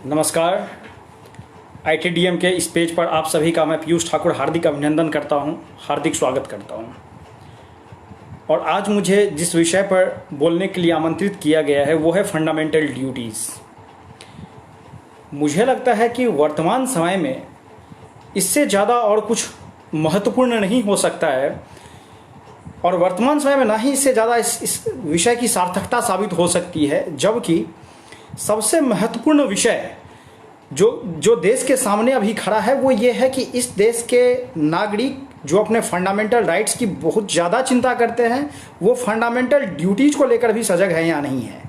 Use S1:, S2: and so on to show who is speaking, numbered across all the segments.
S1: नमस्कार। आईटीडीएम के इस पेज पर आप सभी का मैं पीयूष ठाकुर हार्दिक अभिनंदन करता हूं, हार्दिक स्वागत करता हूं। और आज मुझे जिस विषय पर बोलने के लिए आमंत्रित किया गया है वो है फंडामेंटल ड्यूटीज़। मुझे लगता है कि वर्तमान समय में इससे ज़्यादा और कुछ महत्वपूर्ण नहीं हो सकता है, और वर्तमान समय में ना ही इससे ज़्यादा इस विषय की सार्थकता साबित हो सकती है, जबकि सबसे महत्वपूर्ण विषय जो देश के सामने अभी खड़ा है वो ये है कि इस देश के नागरिक जो अपने फंडामेंटल राइट्स की बहुत ज़्यादा चिंता करते हैं, वो फंडामेंटल ड्यूटीज़ को लेकर भी सजग हैं या नहीं है।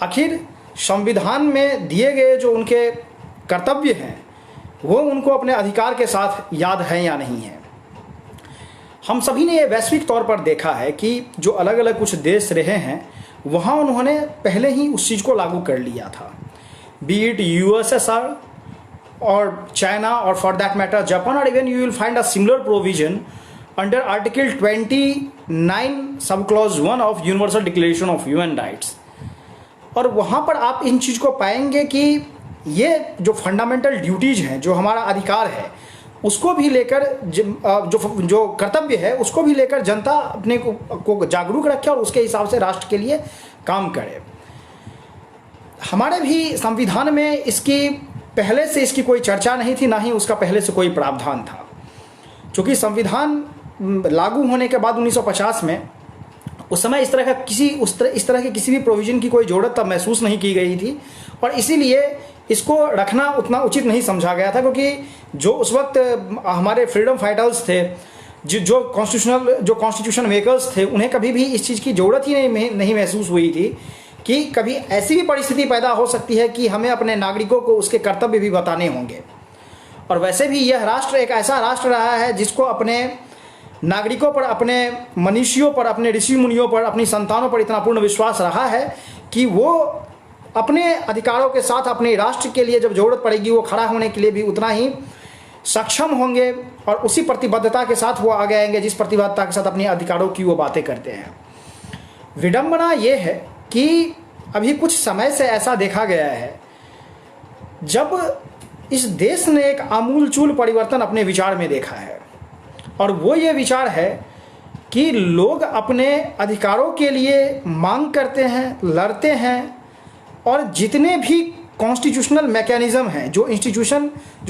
S1: आखिर संविधान में दिए गए जो उनके कर्तव्य हैं वो उनको अपने अधिकार के साथ याद है या नहीं है। हम सभी ने ये वैश्विक तौर पर देखा है कि जो अलग अलग कुछ देश रहे हैं वहाँ उन्होंने पहले ही उस चीज़ को लागू कर लिया था, बी इट यूएसएसआर और चाइना और फॉर दैट मैटर जापान, और even you will find a similar provision under article 29 sub clause 1 of universal declaration of human rights. और वहाँ पर आप इन चीज़ को पाएंगे कि ये जो फंडामेंटल ड्यूटीज़ हैं, जो हमारा अधिकार है, उसको भी लेकर जो कर्तव्य है उसको भी लेकर जनता अपने को जागरूक रखे और उसके हिसाब से राष्ट्र के लिए काम करे। हमारे भी संविधान में इसकी पहले से इसकी कोई चर्चा नहीं थी, ना ही उसका पहले से कोई प्रावधान था। क्योंकि संविधान लागू होने के बाद 1950 में उस समय इस तरह के किसी भी प्रोविज़न की कोई ज़रूरत तब महसूस नहीं की गई थी, और इसीलिए इसको रखना उतना उचित नहीं समझा गया था। क्योंकि जो उस वक्त हमारे फ्रीडम फाइटर्स थे, जो कॉन्स्टिट्यूशन मेकर्स थे, उन्हें कभी भी इस चीज़ की ज़रूरत ही नहीं महसूस हुई थी कि कभी ऐसी भी परिस्थिति पैदा हो सकती है कि हमें अपने नागरिकों को उसके कर्तव्य भी बताने होंगे। और वैसे भी यह राष्ट्र एक ऐसा राष्ट्र रहा है जिसको अपने नागरिकों पर, अपने मनुष्यों पर, अपने ऋषि मुनियों पर, अपनी संतानों पर इतना पूर्ण विश्वास रहा है कि वो अपने अधिकारों के साथ अपने राष्ट्र के लिए जब ज़रूरत पड़ेगी वो खड़ा होने के लिए भी उतना ही सक्षम होंगे, और उसी प्रतिबद्धता के साथ वो आगे आएंगे जिस प्रतिबद्धता के साथ अपने अधिकारों की वो बातें करते हैं। विडंबना ये है कि अभी कुछ समय से ऐसा देखा गया है जब इस देश ने एक आमूलचूल परिवर्तन अपने विचार में देखा है, और वो ये विचार है कि लोग अपने अधिकारों के लिए मांग करते हैं, लड़ते हैं, और जितने भी कॉन्स्टिट्यूशनल मैकेनिज़्म हैं, जो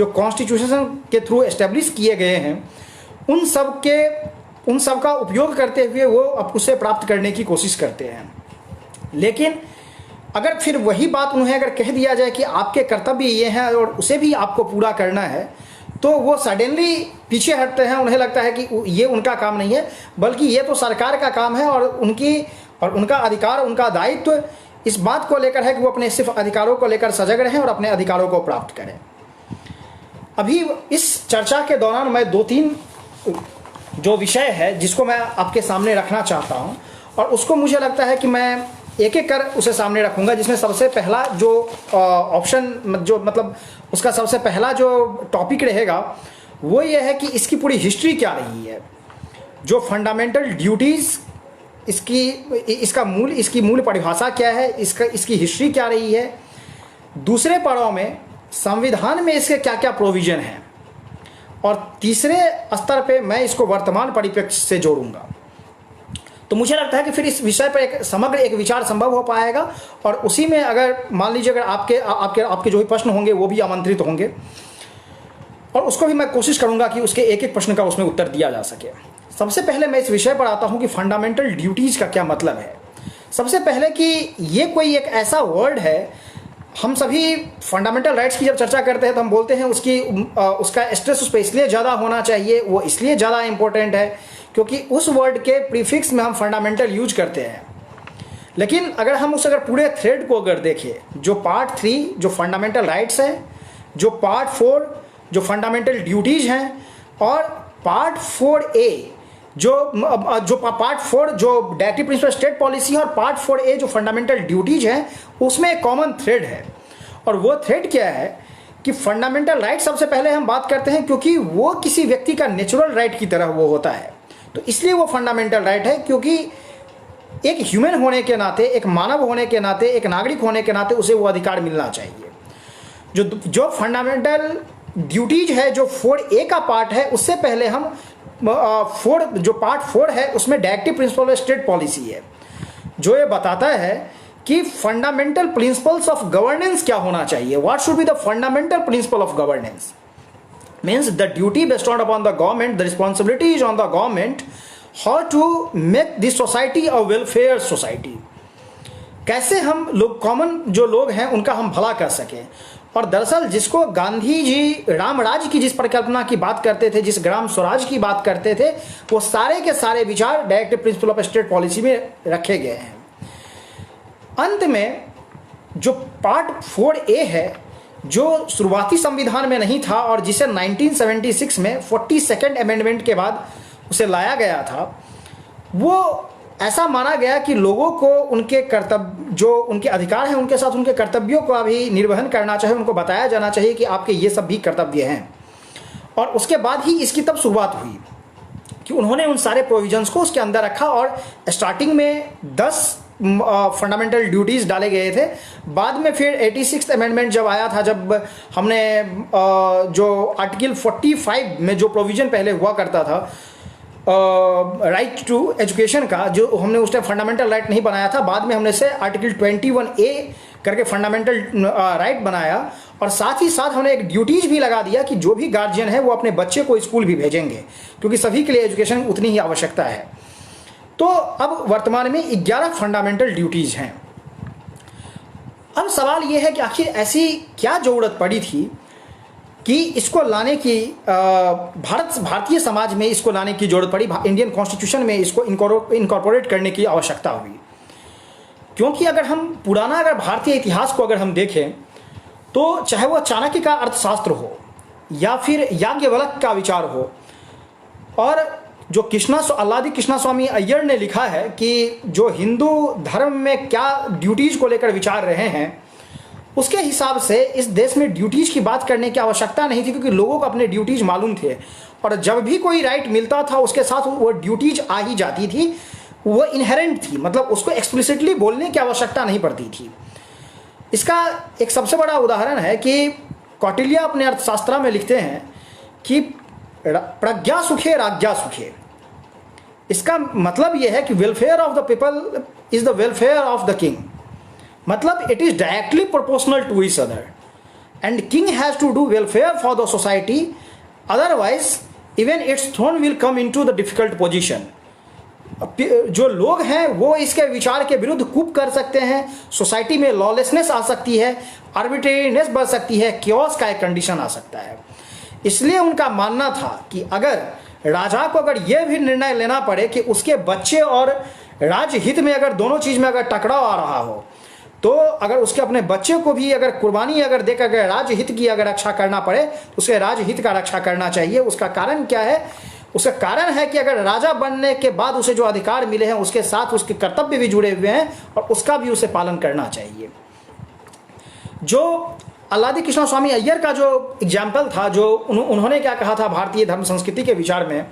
S1: कॉन्स्टिट्यूशन के थ्रू एस्टेब्लिश किए गए हैं, उन सब का उपयोग करते हुए वो अब उसे प्राप्त करने की कोशिश करते हैं। लेकिन अगर फिर वही बात उन्हें अगर कह दिया जाए कि आपके कर्तव्य ये हैं और उसे भी आपको पूरा करना है, तो वो सडनली पीछे हटते हैं। उन्हें लगता है कि ये उनका काम नहीं है, बल्कि ये तो सरकार का काम है, और उनका अधिकार, उनका दायित्व इस बात को लेकर है कि वो अपने सिर्फ अधिकारों को लेकर सजग रहें और अपने अधिकारों को प्राप्त करें। अभी इस चर्चा के दौरान मैं 2-3 जो विषय है जिसको मैं आपके सामने रखना चाहता हूं, और उसको मुझे लगता है कि मैं एक एक कर उसे सामने रखूंगा। जिसमें सबसे पहला जो ऑप्शन, जो मतलब उसका सबसे पहला जो टॉपिक रहेगा वो ये है कि इसकी पूरी हिस्ट्री क्या रही है, जो फंडामेंटल ड्यूटीज़, इसकी मूल परिभाषा क्या है, इसकी हिस्ट्री क्या रही है। दूसरे पड़ाव में संविधान में इसके क्या क्या प्रोविज़न हैं, और तीसरे स्तर पे मैं इसको वर्तमान परिप्रेक्ष्य से जोड़ूंगा। तो मुझे लगता है कि फिर इस विषय पर एक समग्र विचार संभव हो पाएगा, और उसी में अगर मान लीजिए अगर आपके जो भी प्रश्न होंगे वो भी आमंत्रित होंगे, और उसको भी मैं कोशिश करूंगा कि उसके एक एक प्रश्न का उसमें उत्तर दिया जा सके। सबसे पहले मैं इस विषय पर आता हूं कि फंडामेंटल ड्यूटीज़ का क्या मतलब है। सबसे पहले कि ये कोई एक ऐसा वर्ड है, हम सभी फंडामेंटल राइट्स की जब चर्चा करते हैं तो हम बोलते हैं उसका स्ट्रेस उस पर इसलिए ज़्यादा होना चाहिए, वो इसलिए ज़्यादा इंपॉर्टेंट है क्योंकि उस वर्ड के प्रीफिक्स में हम फंडामेंटल यूज करते हैं। लेकिन अगर हम अगर पूरे थ्रेड को अगर देखें, जो पार्ट 3 जो फंडामेंटल राइट्स हैं, जो पार्ट 4 जो फंडामेंटल ड्यूटीज़ हैं, और पार्ट 4A जो पार्ट 4 जो डायरेक्टिव प्रिंसिपल स्टेट पॉलिसी है, और पार्ट 4A जो फंडामेंटल ड्यूटीज़ हैं, उसमें एक कॉमन थ्रेड है। और वो थ्रेड क्या है कि फंडामेंटल राइट सबसे पहले हम बात करते हैं क्योंकि वो किसी व्यक्ति का नेचुरल राइट की तरह वो होता है, तो इसलिए वो फंडामेंटल राइट है। क्योंकि एक ह्यूमन होने के नाते, एक मानव होने के नाते, एक नागरिक होने के नाते उसे वो अधिकार मिलना चाहिए। जो फंडामेंटल ड्यूटीज है जो 4A का पार्ट है, उससे पहले हम जो पार्ट 4 है उसमें directive principle of state policy है, जो ये बताता है कि फंडामेंटल प्रिंसिपल्स ऑफ गवर्नेंस क्या होना चाहिए। What should be the fundamental principle of governance means the duty bestowed upon the government, the responsibility is on the government how to make this society a welfare society। कैसे हम लोग common जो लोग हैं उनका हम भला कर सकें। और दरअसल जिसको गांधी जी राम राज्य की जिस परिकल्पना की बात करते थे, जिस ग्राम स्वराज की बात करते थे, वो सारे के सारे विचार directive principle of state policy में रखे गए हैं। अंत में जो पार्ट 4A है जो शुरुआती संविधान में नहीं था और जिसे 1976 में 42nd अमेंडमेंट के बाद उसे लाया गया था, वो ऐसा माना गया कि लोगों को उनके कर्तव्य जो उनके अधिकार हैं उनके साथ उनके कर्तव्यों का भी निर्वहन करना चाहिए, उनको बताया जाना चाहिए कि आपके ये सब भी कर्तव्य हैं। और उसके बाद ही इसकी तब शुरुआत हुई कि उन्होंने उन सारे प्रोविजंस को उसके अंदर रखा और स्टार्टिंग में 10 फंडामेंटल ड्यूटीज़ डाले गए थे। बाद में फिर 86th अमेंडमेंट जब आया था, जब हमने जो आर्टिकल 45 में जो प्रोविज़न पहले हुआ करता था राइट टू एजुकेशन का, जो हमने उस टाइम फंडामेंटल राइट नहीं बनाया था, बाद में हमने से आर्टिकल 21A करके फंडामेंटल राइट बनाया। और साथ ही साथ हमने एक ड्यूटीज़ भी लगा दिया कि जो भी गार्जियन है वो अपने बच्चे को स्कूल भी भेजेंगे, क्योंकि सभी के लिए एजुकेशन उतनी ही आवश्यकता है। तो अब वर्तमान में 11 फंडामेंटल ड्यूटीज़ हैं। अब सवाल यह है कि आखिर ऐसी क्या ज़रूरत पड़ी थी कि इसको लाने की भारतीय समाज में इसको लाने की ज़रूरत पड़ी, इंडियन कॉन्स्टिट्यूशन में इसको इनकॉर्पोरेट करने की आवश्यकता हुई। क्योंकि अगर हम पुराना भारतीय इतिहास को अगर हम देखें तो चाहे वो चाणक्य का अर्थशास्त्र हो या फिर याज्ञवल्क्य का विचार हो, और जो अल्लादी कृष्णास्वामी अय्यर ने लिखा है कि जो हिंदू धर्म में क्या ड्यूटीज़ को लेकर विचार रहे हैं, उसके हिसाब से इस देश में ड्यूटीज़ की बात करने की आवश्यकता नहीं थी, क्योंकि लोगों को अपने ड्यूटीज़ मालूम थे और जब भी कोई राइट मिलता था उसके साथ वो ड्यूटीज़ आ ही जाती थी, वो इनहेरेंट थी, मतलब उसको एक्सप्लिसिटली बोलने की आवश्यकता नहीं पड़ती थी। इसका एक सबसे बड़ा उदाहरण है कि कौटिल्य अपने अर्थशास्त्र में लिखते हैं कि प्रज्ञा सुखे राज्ञा सुखे। इसका मतलब यह है कि welfare of the people is the welfare of the king, मतलब it is directly proportional to each other and king has to do welfare for the society, otherwise even its throne will come into the difficult position. जो लोग हैं वो इसके विचार के विरुद्ध कूप कर सकते हैं, सोसाइटी में लॉलेसनेस आ सकती है, आर्बिट्रेरीनेस बढ़ सकती है, क्योस का एक कंडीशन आ सकता है। इसलिए उनका मानना था कि अगर राजा को अगर यह भी निर्णय लेना पड़े कि उसके बच्चे और राज्य हित में अगर दोनों चीज़ में अगर टकराव आ रहा हो, तो अगर उसके अपने बच्चे को भी अगर कुर्बानी अगर देकर अगर राज्य हित की अगर रक्षा करना पड़े तो उसके राज्य हित का रक्षा करना चाहिए। उसका कारण क्या है? उसका कारण है कि अगर राजा बनने के बाद उसे जो अधिकार मिले हैं उसके साथ उसके कर्तव्य भी जुड़े हुए हैं और उसका भी उसे पालन करना चाहिए। जो अल्लादी कृष्णास्वामी अय्यर का जो एग्जाम्पल था, जो उन्होंने क्या कहा था भारतीय धर्म संस्कृति के विचार में,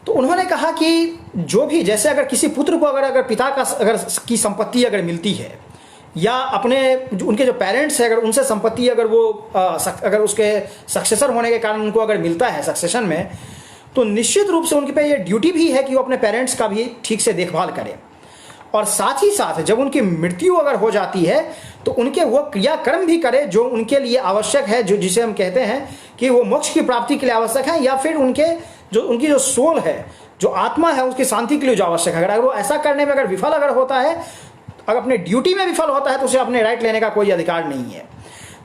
S1: तो उन्होंने कहा कि जो भी जैसे अगर किसी पुत्र को अगर पिता का अगर की संपत्ति अगर मिलती है या अपने उनके जो पेरेंट्स हैं अगर उनसे संपत्ति अगर वो अगर उसके सक्सेसर होने के कारण उनको अगर मिलता है सक्सेशन में, तो निश्चित रूप से उनके पे ये ड्यूटी भी है कि वो अपने पेरेंट्स का भी ठीक से देखभाल करें। और साथ ही साथ जब उनकी मृत्यु अगर हो जाती है तो उनके वो क्रियाकर्म भी करे जो उनके लिए आवश्यक है, जो जिसे हम कहते हैं कि वो मोक्ष की प्राप्ति के लिए आवश्यक है, या फिर उनकी जो सोल है, जो आत्मा है, उसकी शांति के लिए जो आवश्यक है। अगर वो ऐसा करने में अगर विफल अगर होता है, अगर अपने ड्यूटी में विफल होता है, तो उसे अपने राइट लेने का कोई अधिकार नहीं है।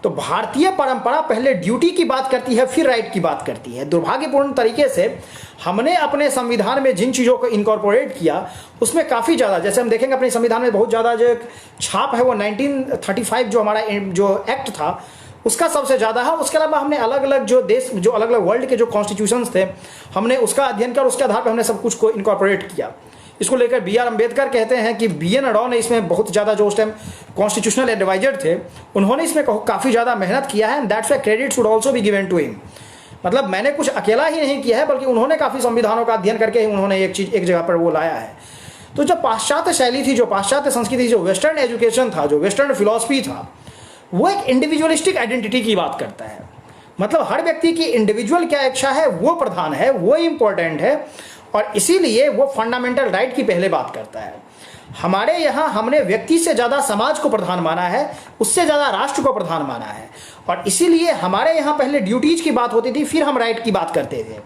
S1: तो भारतीय परंपरा पहले ड्यूटी की बात करती है फिर राइट की बात करती है। दुर्भाग्यपूर्ण तरीके से हमने अपने संविधान में जिन चीज़ों को इनकॉर्पोरेट किया उसमें काफ़ी ज़्यादा, जैसे हम देखेंगे अपने संविधान में बहुत ज़्यादा जो छाप है वो 1935 जो हमारा जो एक्ट था उसका सबसे ज़्यादा है। उसके अलावा हमने अलग अलग जो देश जो अलग अलग वर्ल्ड के जो कॉन्स्टिट्यूशंस थे हमने उसका अध्ययन कर उसके आधार पर हमने सब कुछ को इनकॉर्पोरेट किया। इसको लेकर बी आर अम्बेडकर कहते हैं कि बी एन राव ने इसमें बहुत ज़्यादा जो उस टाइम कॉन्स्टिट्यूशनल एडवाइजर थे उन्होंने इसमें काफ़ी ज़्यादा मेहनत किया है, and that's why credit should also be given to him. मतलब मैंने कुछ अकेला ही नहीं किया है बल्कि उन्होंने काफ़ी संविधानों का अध्ययन करके ही उन्होंने एक चीज़ एक जगह पर वो लाया है। तो जो पाश्चात्य शैली थी, जो पाश्चात्य संस्कृति, जो वेस्टर्न एजुकेशन था, जो वेस्टर्न फिलॉसफी था, वो एक इंडिविजुअलिस्टिक आइडेंटिटी की बात करता है। मतलब हर व्यक्ति की इंडिविजुअल क्या इच्छा है वो प्रधान है, वो इम्पोर्टेंट है, और इसीलिए वो फंडामेंटल राइट की पहले बात करता है। हमारे यहाँ हमने व्यक्ति से ज़्यादा समाज को प्रधान माना है, उससे ज़्यादा राष्ट्र को प्रधान माना है, और इसीलिए हमारे यहाँ पहले ड्यूटीज की बात होती थी, फिर हम राइट की बात करते थे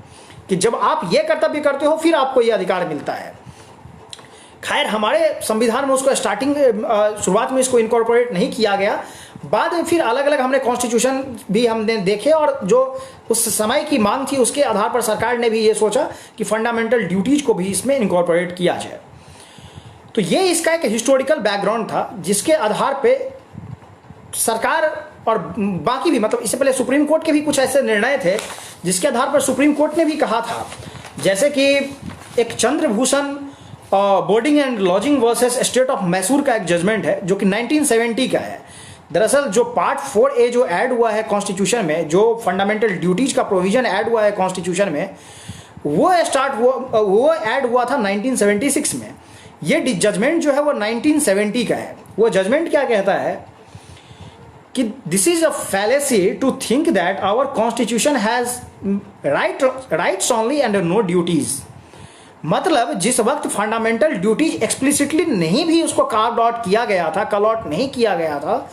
S1: कि जब आप ये कर्तव्य करते हो फिर आपको ये अधिकार मिलता है। खैर, हमारे संविधान में उसको शुरुआत में इसको इनकॉर्पोरेट नहीं किया गया, बाद में फिर अलग अलग हमने कॉन्स्टिट्यूशन भी हमने देखे, और जो उस समय की मांग थी उसके आधार पर सरकार ने भी ये सोचा कि फंडामेंटल ड्यूटीज को भी इसमें इनकॉर्पोरेट किया जाए। तो ये इसका एक हिस्टोरिकल बैकग्राउंड था जिसके आधार पे सरकार और बाकी भी, मतलब इससे पहले सुप्रीम कोर्ट के भी कुछ ऐसे निर्णय थे जिसके आधार पर सुप्रीम कोर्ट ने भी कहा था, जैसे कि एक Chandrabhushan boarding and lodging versus state of Mysore का एक जजमेंट है जो कि 1970 का है। दरअसल जो पार्ट 4A जो ऐड हुआ है कॉन्स्टिट्यूशन में, जो फंडामेंटल ड्यूटीज का प्रोविजन ऐड हुआ है कॉन्स्टिट्यूशन में, वो ऐड हुआ था 1976 में। ये जजमेंट जो है वो 1970 का है। वो जजमेंट क्या कहता है कि this is a fallacy to think that our constitution has rights only and no duties. मतलब जिस वक्त फंडामेंटल ड्यूटीज एक्सप्लिसिटली नहीं भी उसको कार्व आउट किया गया था, कॉल आउट नहीं किया गया था,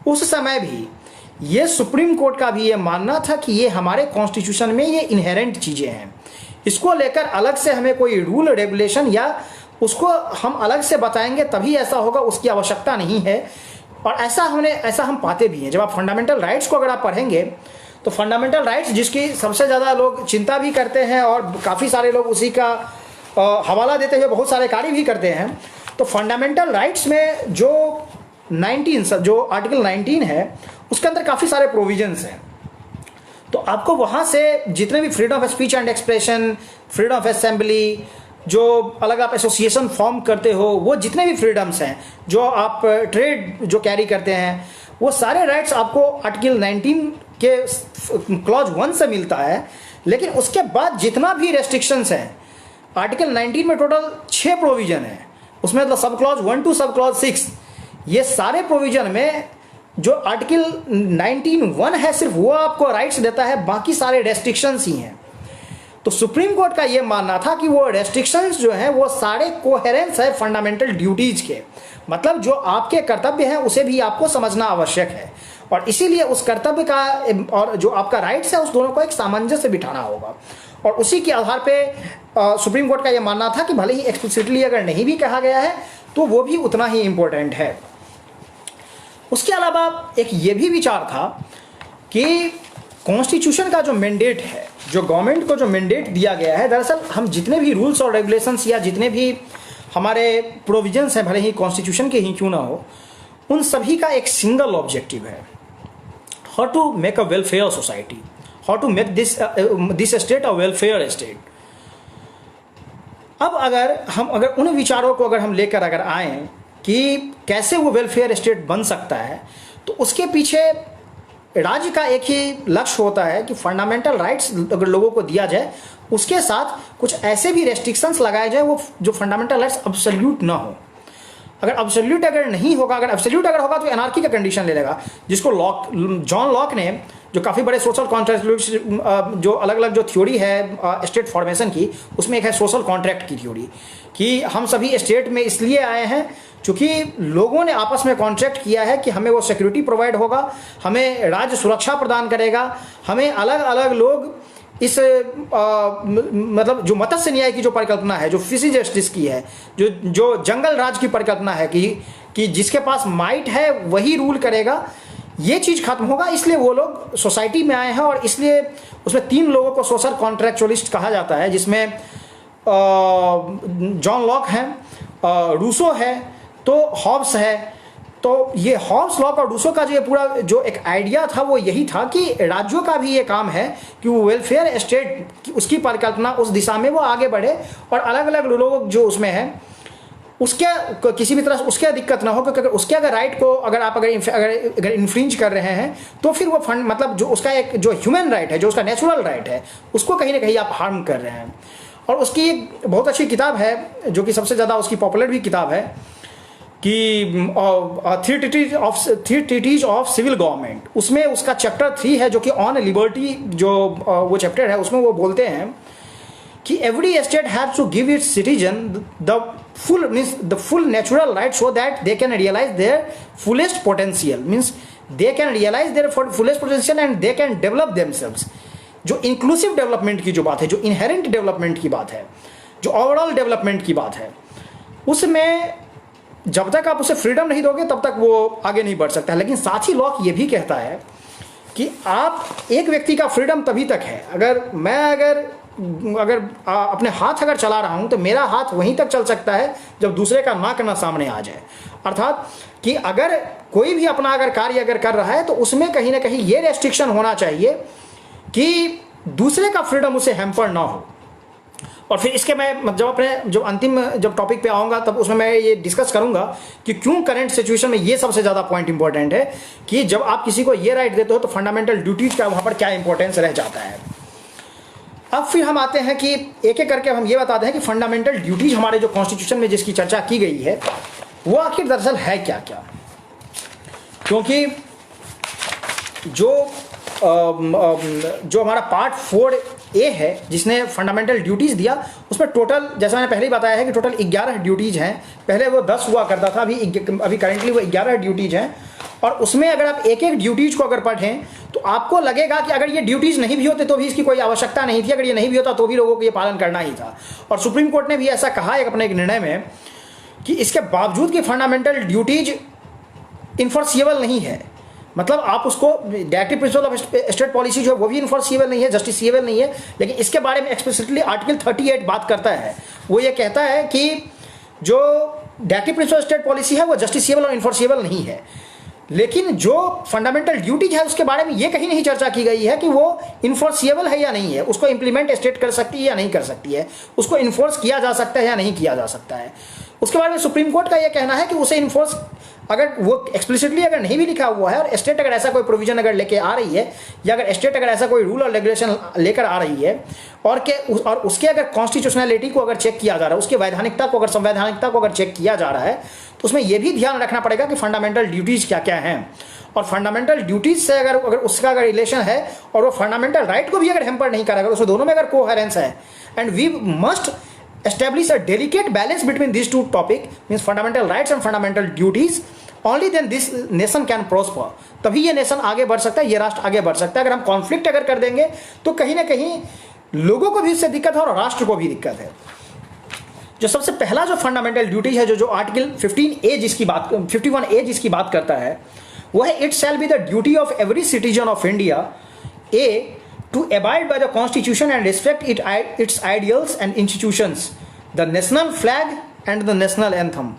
S1: उस समय भी ये सुप्रीम कोर्ट का भी ये मानना था कि ये हमारे कॉन्स्टिट्यूशन में ये इनहेरेंट चीज़ें हैं, इसको लेकर अलग से हमें कोई रूल रेगुलेशन या उसको हम अलग से बताएंगे तभी ऐसा होगा, उसकी आवश्यकता नहीं है। और ऐसा हम पाते भी हैं। जब आप फंडामेंटल राइट्स को अगर आप पढ़ेंगे तो फंडामेंटल राइट्स जिसकी सबसे ज़्यादा लोग चिंता भी करते हैं और काफ़ी सारे लोग उसी का हवाला देते हुए बहुत सारे कार्य भी करते हैं, तो फंडामेंटल राइट्स में जो आर्टिकल 19 है उसके अंदर काफ़ी सारे प्रोविजंस हैं। तो आपको वहाँ से जितने भी freedom of speech and expression, freedom of assembly, जो अलग आप एसोसिएशन फॉर्म करते हो, वो जितने भी फ्रीडम्स हैं, जो आप ट्रेड जो कैरी करते हैं, वो सारे राइट्स आपको आर्टिकल 19 के क्लॉज 1 से मिलता है। लेकिन उसके बाद जितना भी रेस्ट्रिक्शंस हैं, आर्टिकल 19 में टोटल 6 प्रोविजन है, उसमें मतलब sub clause 1 to sub clause 6, ये सारे प्रोविजन में जो आर्टिकल 19(1) है सिर्फ वो आपको राइट्स देता है, बाकी सारे रेस्ट्रिक्शंस ही हैं। तो सुप्रीम कोर्ट का ये मानना था कि वो रेस्ट्रिक्शंस जो हैं वो सारे कोहेरेंस है फंडामेंटल ड्यूटीज के, मतलब जो आपके कर्तव्य हैं उसे भी आपको समझना आवश्यक है, और इसीलिए उस कर्तव्य का और जो आपका राइट्स है उस दोनों को एक सामंजस्य बिठाना होगा। और उसी के आधार पे सुप्रीम कोर्ट का ये मानना था कि भले ही एक्सप्लिसिटली अगर नहीं भी कहा गया है तो वो भी उतना ही इम्पोर्टेंट है। उसके अलावा एक ये भी विचार था कि कॉन्स्टिट्यूशन का जो मैंडेट है, जो गवर्नमेंट को जो मैंडेट दिया गया है, दरअसल हम जितने भी रूल्स और रेगुलेशंस या जितने भी हमारे प्रोविजंस हैं, भले ही कॉन्स्टिट्यूशन के ही क्यों ना हो, उन सभी का एक सिंगल ऑब्जेक्टिव है, how to make a welfare society, how to make this state a welfare state. अब अगर उन विचारों को अगर हम लेकर अगर आए कि कैसे वो वेलफेयर स्टेट बन सकता है, तो उसके पीछे राज्य का एक ही लक्ष्य होता है कि फंडामेंटल राइट्स अगर लोगों को दिया जाए, उसके साथ कुछ ऐसे भी रेस्ट्रिक्शंस लगाए जाए वो जो फंडामेंटल राइट्स अब्सोल्यूट ना हो। अगर अब्सोल्यूट अगर नहीं होगा, अगर अब्सोल्यूट अगर होगा तो एनार्की का कंडीशन ले लेगा, जिसको जॉन लॉक ने, जो काफ़ी बड़े सोशल कॉन्ट्रैक्ट, जो अलग अलग जो थ्योरी है स्टेट फॉर्मेशन की, उसमें एक है सोशल कॉन्ट्रैक्ट की थ्योरी, कि हम सभी स्टेट में इसलिए आए हैं क्योंकि लोगों ने आपस में कॉन्ट्रैक्ट किया है कि हमें वो सिक्योरिटी प्रोवाइड होगा, हमें राज्य सुरक्षा प्रदान करेगा, हमें अलग अलग लोग इस मतलब जो मत्स्य न्याय की जो परिकल्पना है, जो फिशी जस्टिस की है, जो जंगल राज की परिकल्पना है कि जिसके पास माइट है वही रूल करेगा, ये चीज़ खत्म होगा। इसलिए वो लोग सोसाइटी में आए हैं, और इसलिए उसमें 3 लोगों को सोशल कॉन्ट्रैक्चुअलिस्ट कहा जाता है, जिसमें जॉन लॉक हैं, रूसो है, तो हॉब्स है। तो ये हॉब्स, लॉक और रूसो का जो ये पूरा जो एक आइडिया था वो यही था कि राज्यों का भी ये काम है कि वो वेलफेयर स्टेट उसकी परिकल्पना उस दिशा में वो आगे बढ़े, और अलग अलग लोग जो उसमें हैं उसके किसी भी तरह से उसके दिक्कत ना हो, क्योंकि उसके अगर राइट को अगर इन्फ्रिंज कर रहे हैं तो फिर वो फंड मतलब जो उसका एक जो ह्यूमन राइट है, जो उसका नेचुरल राइट है, उसको कहीं ना कहीं आप हार्म कर रहे हैं। और उसकी एक बहुत अच्छी किताब है जो कि सबसे ज़्यादा उसकी पॉपुलर भी किताब है, कि three treaties of civil government, उसमें उसका चैप्टर 3 है जो कि ऑन लिबर्टी, जो वो चैप्टर है उसमें वो बोलते हैं कि every state has to give its citizen the full natural right so that they can realise their fullest potential, means they can realise their fullest potential and they can develop themselves. जो inclusive development की जो बात है, जो inherent development की बात है, जो ओवरऑल डेवलपमेंट की बात है, उसमें जब तक आप उसे फ्रीडम नहीं दोगे तब तक वो आगे नहीं बढ़ सकता है। लेकिन साथ ही लॉ ये भी कहता है कि आप एक व्यक्ति का फ्रीडम तभी तक है, अगर अपने हाथ अगर चला रहा हूं तो मेरा हाथ वहीं तक चल सकता है जब दूसरे का नाक ना सामने आ जाए। अर्थात कि अगर कोई भी अपना अगर कार्य अगर कर रहा है तो उसमें कहीं ना कहीं ये रेस्ट्रिक्शन होना चाहिए कि दूसरे का फ्रीडम उसे हैम्पर ना हो। और फिर इसके मैं जब अपने जब अंतिम जब टॉपिक पे आऊँगा तब उसमें मैं ये डिस्कस करूँगा कि क्यों करंट सिचुएशन में ये सबसे ज़्यादा पॉइंट इंपॉर्टेंट है कि जब आप किसी को ये राइट देते हो तो फंडामेंटल ड्यूटीज का वहाँ पर क्या इंपॉर्टेंस रह जाता है। अब फिर हम आते हैं कि एक एक करके हम ये बताते हैं कि फंडामेंटल ड्यूटीज हमारे जो कॉन्स्टिट्यूशन में जिसकी चर्चा की गई है वो आखिर दरअसल है क्या क्या। क्योंकि जो हमारा पार्ट 4A है जिसने फंडामेंटल ड्यूटीज़ दिया, उसमें टोटल जैसा मैंने पहले ही बताया है कि टोटल 11 ड्यूटीज़ हैं। पहले वो 10 हुआ करता था, अभी करेंटली वो 11 ड्यूटीज़ हैं। और उसमें अगर आप एक एक ड्यूटीज़ को अगर पढ़ें तो आपको लगेगा कि अगर ये ड्यूटीज़ नहीं भी होते तो भी इसकी कोई आवश्यकता नहीं थी, अगर ये नहीं भी होता तो भी लोगों को ये पालन करना ही था। और सुप्रीम कोर्ट ने भी ऐसा कहा है अपने एक निर्णय में कि इसके बावजूद कि फंडामेंटल ड्यूटीज इन्फोर्सिबल नहीं है, मतलब आप उसको directive principle of state policy जो है वो भी इन्फोर्सिबल नहीं है, जस्टिसिएबल नहीं है, लेकिन इसके बारे में एक्सप्लिसिटली आर्टिकल 38 बात करता है। वो ये कहता है कि जो directive principle of state policy है वो जस्टिसिएबल और इन्फोर्सिबल नहीं है। लेकिन जो फंडामेंटल ड्यूटीज है उसके बारे में ये कहीं नहीं चर्चा की गई है कि वो इन्फोर्सिएबल है या नहीं है, उसको इंप्लीमेंट स्टेट कर सकती है या नहीं कर सकती है, उसको इन्फोर्स किया जा सकता है या नहीं किया जा सकता है। उसके बारे में सुप्रीम कोर्ट का यह कहना है कि उसे इन्फोर्स अगर वो एक्सप्लिसिटली अगर नहीं भी लिखा हुआ है और स्टेट अगर ऐसा कोई प्रोविजन अगर लेके आ रही है या अगर स्टेट अगर ऐसा कोई रूल और रेगुलेशन लेकर आ रही है और उसके अगर कॉन्स्टिट्यूशनलिटी को अगर चेक किया जा रहा है, उसकी वैधानिकता को अगर संवैधानिकता को अगर चेक किया जा रहा है तो उसमें यह भी ध्यान रखना पड़ेगा कि फंडामेंटल ड्यूटीज क्या क्या हैं। और फंडामेंटल ड्यूटीज से अगर उसका अगर रिलेशन है और वो फंडामेंटल राइट को भी अगर हैम्पर नहीं करेगा, उसमें दोनों में अगर कोहेरेंस है, and we must establish a delicate balance between these two topic, means fundamental rights and fundamental duties, only then this nation can prosper। तभी ये नेशन आगे बढ़ सकता है, ये राष्ट्र आगे बढ़ सकता है। अगर हम कॉन्फ्लिक्ट अगर कर देंगे तो कहीं ना कहीं लोगों को भी इससे दिक्कत है और राष्ट्र को भी दिक्कत है। जो सबसे पहला जो फंडामेंटल ड्यूटी है जो आर्टिकल 51A जिसकी बात करता है वो है it shall be the duty of every citizen of India to abide by the constitution and respect its ideals and institutions, the national flag and the national anthem।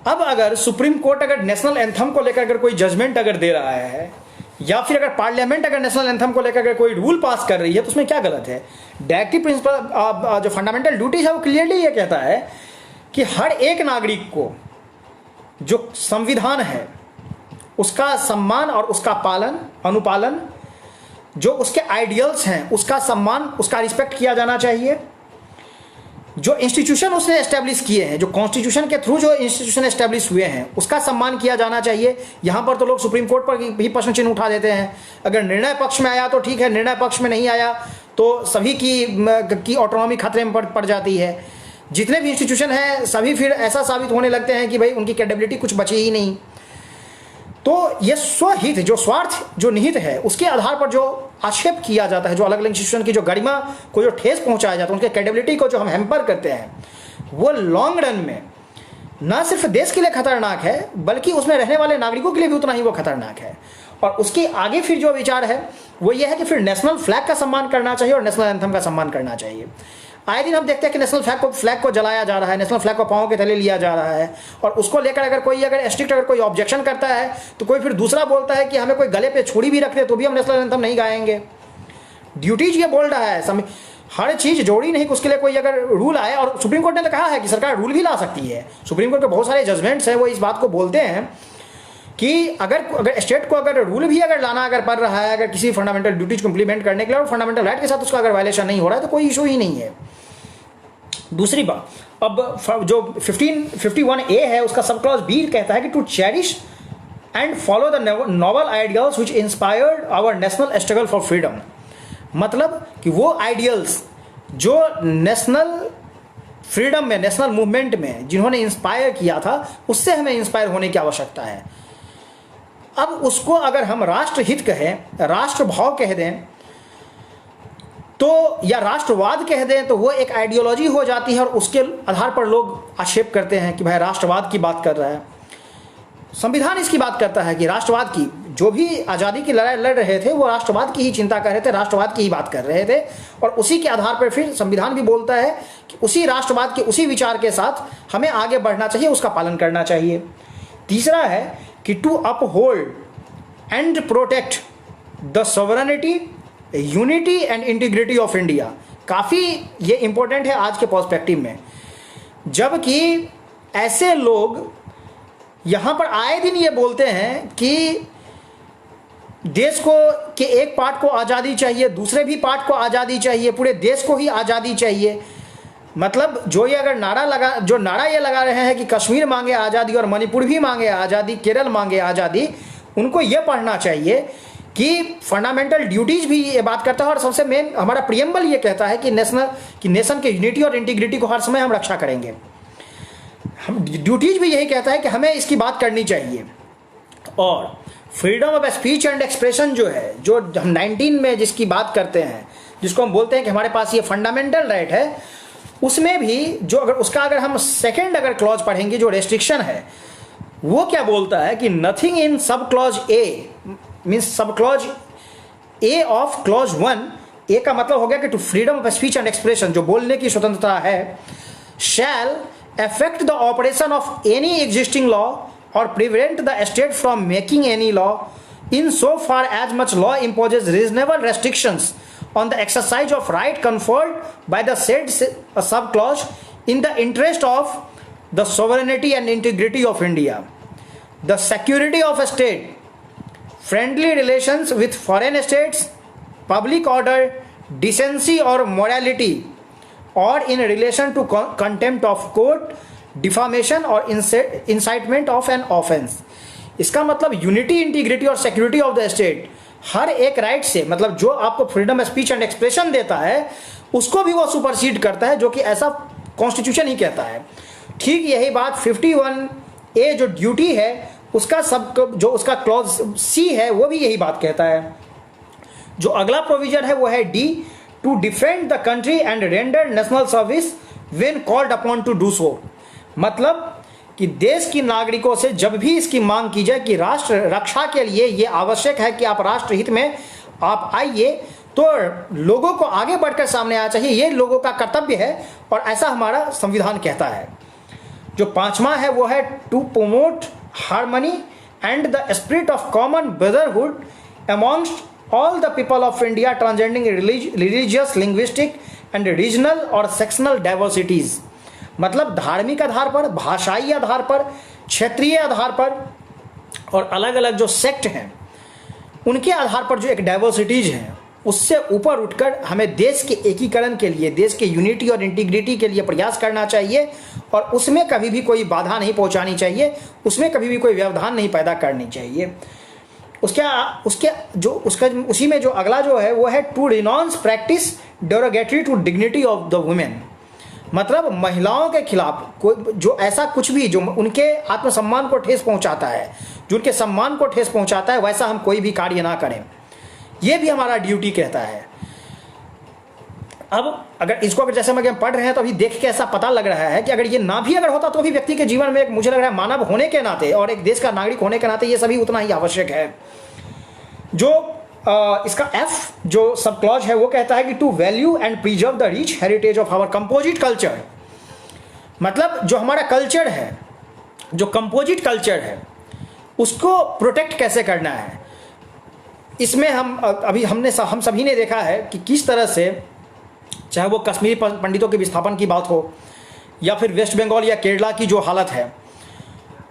S1: अब अगर सुप्रीम कोर्ट अगर national anthem को लेकर अगर कोई judgement अगर दे रहा है या फिर अगर पार्लियामेंट अगर नेशनल एंथम को लेकर अगर कोई रूल पास कर रही है तो उसमें क्या गलत है। डायरेक्टिव प्रिंसिपल जो फंडामेंटल ड्यूटीज है वो क्लियरली ये कहता है कि हर एक नागरिक को जो संविधान है उसका सम्मान और उसका पालन अनुपालन, जो उसके आइडियल्स हैं उसका सम्मान उसका रिस्पेक्ट किया जाना चाहिए। जो इंस्टीट्यूशन उसने एस्टेब्लिश किए हैं, जो कॉन्स्टिट्यूशन के थ्रू जो इंस्टीट्यूशन एस्टेब्लिश हुए हैं उसका सम्मान किया जाना चाहिए। यहाँ पर तो लोग सुप्रीम कोर्ट पर भी प्रश्न चिन्ह उठा देते हैं। अगर निर्णय पक्ष में आया तो ठीक है, निर्णय पक्ष में नहीं आया तो सभी की ऑटोनॉमी खतरे में पड़ जाती है। जितने भी इंस्टीट्यूशन हैं सभी फिर ऐसा साबित होने लगते हैं कि भाई उनकी कैपेबिलिटी कुछ बची ही नहीं। तो ये स्वहित जो स्वार्थ जो निहित है उसके आधार पर जो आक्षेप किया जाता है, जो अलग अलग इंस्टीट्यूशन की जो गरिमा को जो ठेस पहुंचाया जाता है, उनके कैपेबिलिटी को जो हम हैम्पर करते हैं, वो लॉन्ग रन में न सिर्फ देश के लिए खतरनाक है बल्कि उसमें रहने वाले नागरिकों के लिए भी उतना ही वो खतरनाक है। और उसके आगे फिर जो विचार है वो ये है कि फिर नेशनल फ्लैग का सम्मान करना चाहिए और नेशनल एंथम का सम्मान करना चाहिए। आए दिन हम देखते हैं कि नेशनल फ्लैग को जलाया जा रहा है, नेशनल फ्लैग को पाँव के तले लिया जा रहा है और उसको लेकर अगर स्ट्रिक्ट अगर कोई ऑब्जेक्शन करता है तो कोई फिर दूसरा बोलता है कि हमें कोई गले पे छुरी भी रख दे तो भी हम नेशनल एंथम नहीं गाएंगे। ड्यूटीज ये बोल रहा है, हर चीज़ जोड़ी नहीं कि उसके लिए कोई अगर रूल आए। और सुप्रीम कोर्ट ने तो कहा है कि सरकार रूल भी ला सकती है। सुप्रीम कोर्ट के बहुत सारे जजमेंट्स हैं वो इस बात को बोलते हैं कि अगर स्टेट को अगर रूल भी अगर लाना अगर पड़ रहा है अगर किसी फंडामेंटल ड्यूटीज को इंप्लीमेंट करने के लिए और फंडामेंटल राइट के साथ उसका अगर वायलेशन नहीं हो रहा है तो कोई इशू ही नहीं है। दूसरी बात, अब जो 1551A है उसका सब क्लॉज बी कहता है कि to cherish and follow the noble ideals which inspired our national struggle for freedom. मतलब कि वो आइडियल्स जो नेशनल फ्रीडम में, नेशनल मूवमेंट में जिन्होंने इंस्पायर किया था, उससे हमें इंस्पायर होने की आवश्यकता है। अब उसको अगर हम राष्ट्रहित कहें, राष्ट्रभाव कह दें तो, या राष्ट्रवाद कह दें, तो वो एक आइडियोलॉजी हो जाती है और उसके आधार पर लोग आक्षेप करते हैं कि भाई राष्ट्रवाद की बात कर रहा है। संविधान इसकी बात करता है कि राष्ट्रवाद की, जो भी आज़ादी की लड़ाई लड़ रहे थे वो राष्ट्रवाद की ही चिंता कर रहे थे, राष्ट्रवाद की ही बात कर रहे थे, और उसी के आधार पर फिर संविधान भी बोलता है कि उसी राष्ट्रवाद के, उसी विचार के साथ हमें आगे बढ़ना चाहिए, उसका पालन करना चाहिए। तीसरा है कि to uphold and protect the sovereignty, unity and integrity of India. काफ़ी ये इंपॉर्टेंट है आज के पर्सपेक्टिव में, जबकि ऐसे लोग यहाँ पर आए दिन ये बोलते हैं कि देश को के एक पार्ट को आज़ादी चाहिए, दूसरे भी पार्ट को आज़ादी चाहिए, पूरे देश को ही आज़ादी चाहिए। मतलब जो ये अगर नारा ये लगा रहे हैं कि कश्मीर मांगे आज़ादी और मणिपुर भी मांगे आज़ादी, केरल मांगे आज़ादी, उनको ये पढ़ना चाहिए कि फंडामेंटल ड्यूटीज़ भी ये बात करता है, और सबसे मेन हमारा प्रियम्बल ये कहता है कि नेशन के यूनिटी और इंटीग्रिटी को हर समय हम रक्षा करेंगे। हम ड्यूटीज भी यही कहता है कि हमें इसकी बात करनी चाहिए। और freedom of speech and expression जो है, जो हम 19 में जिसकी बात करते हैं, जिसको हम बोलते हैं कि हमारे पास ये फंडामेंटल राइट है, उसमें भी जो अगर हम सेकेंड क्लॉज पढ़ेंगे, जो रेस्ट्रिक्शन है, वो क्या बोलता है कि nothing in sub clause A, means sub clause A of clause 1, A का मतलब हो गया कि to freedom of speech and expression, जो बोलने की स्वतंत्रता है, शैल affect the operation of any existing law or prevent the state from making any law in so far as much law imposes reasonable restrictions on the exercise of right conferred by the said subclause in the interest of the sovereignty and integrity of India, the security of a state, friendly relations with foreign states, public order, decency or morality, or in relation to contempt of court, defamation or incitement of an offense। इसका मतलब unity, integrity और security of the state, हर एक right से, मतलब जो आपको freedom of speech and expression देता है, उसको भी वो सुपरसीड करता है, जो कि ऐसा कॉन्स्टिट्यूशन ही कहता है। ठीक यही बात 51A जो ड्यूटी है उसका जो उसका क्लॉज सी है, वो भी यही बात कहता है। जो अगला प्रोविजन है वो है D, to defend the country and render national service when called upon to do so. मतलब कि देश की नागरिकों से जब भी इसकी मांग की जाए कि राष्ट्र रक्षा के लिए ये आवश्यक है कि आप राष्ट्रहित में आप आइए, तो लोगों को आगे बढ़कर सामने आना चाहिए, ये लोगों का कर्तव्य है, और ऐसा हमारा संविधान कहता है। जो पांचवा है वो है to promote harmony and the spirit of common brotherhood amongst all the people of India transcending religious, linguistic and regional और sectional diversities। मतलब धार्मिक आधार पर, भाषाई आधार पर, क्षेत्रीय आधार पर और अलग अलग जो सेक्ट हैं उनके आधार पर जो एक डाइवर्सिटीज हैं, उससे ऊपर उठकर हमें देश के एकीकरण के लिए, देश के यूनिटी और इंटीग्रिटी के लिए प्रयास करना चाहिए, और उसमें कभी भी कोई बाधा नहीं पहुंचानी चाहिए, उसमें कभी भी कोई व्यवधान नहीं पैदा करनी चाहिए। उसी में जो अगला जो है वो है to renounce practice derogatory to dignity of the women. मतलब महिलाओं के खिलाफ कोई जो ऐसा कुछ भी जो उनके आत्मसम्मान को ठेस पहुंचाता है, जो उनके सम्मान को ठेस पहुंचाता है, वैसा हम कोई भी कार्य ना करें, ये भी हमारा ड्यूटी कहता है। अब अगर इसको अगर जैसे हम पढ़ रहे हैं तो अभी देख के ऐसा पता लग रहा है कि अगर ये ना भी अगर होता तो भी व्यक्ति के जीवन में एक, मुझे लग रहा है, मानव होने के नाते और एक देश का नागरिक होने के नाते ये सभी उतना ही आवश्यक है। जो इसका एफ जो सब क्लॉज है वो कहता है कि to value and preserve the rich heritage of our composite culture. मतलब जो हमारा कल्चर है, जो कंपोजिट कल्चर है, उसको प्रोटेक्ट कैसे करना है। इसमें हम सभी ने देखा है कि किस तरह से, चाहे वो कश्मीरी पंडितों के विस्थापन की बात हो या फिर वेस्ट बंगाल या केरला की जो हालत है,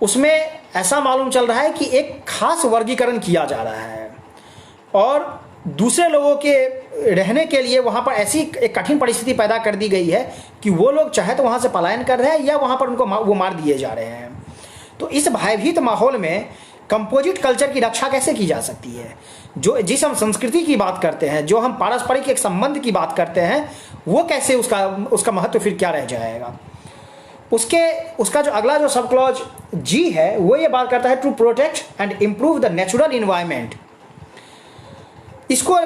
S1: उसमें ऐसा मालूम चल रहा है कि एक खास वर्गीकरण किया जा रहा है। और दूसरे लोगों के रहने के लिए वहाँ पर ऐसी एक कठिन परिस्थिति पैदा कर दी गई है कि वो लोग चाहे तो वहाँ से पलायन कर रहे हैं या वहाँ पर उनको वो मार दिए जा रहे हैं। तो इस भयभीत माहौल में कंपोजिट कल्चर की रक्षा कैसे की जा सकती है? जिस हम संस्कृति की बात करते हैं, जो हम पारस्परिक एक संबंध की बात करते हैं, वो कैसे उसका महत्व फिर क्या रह जाएगा? उसका जो अगला जो सब क्लॉज जी है वो ये बात करता है to protect and improve the natural environment.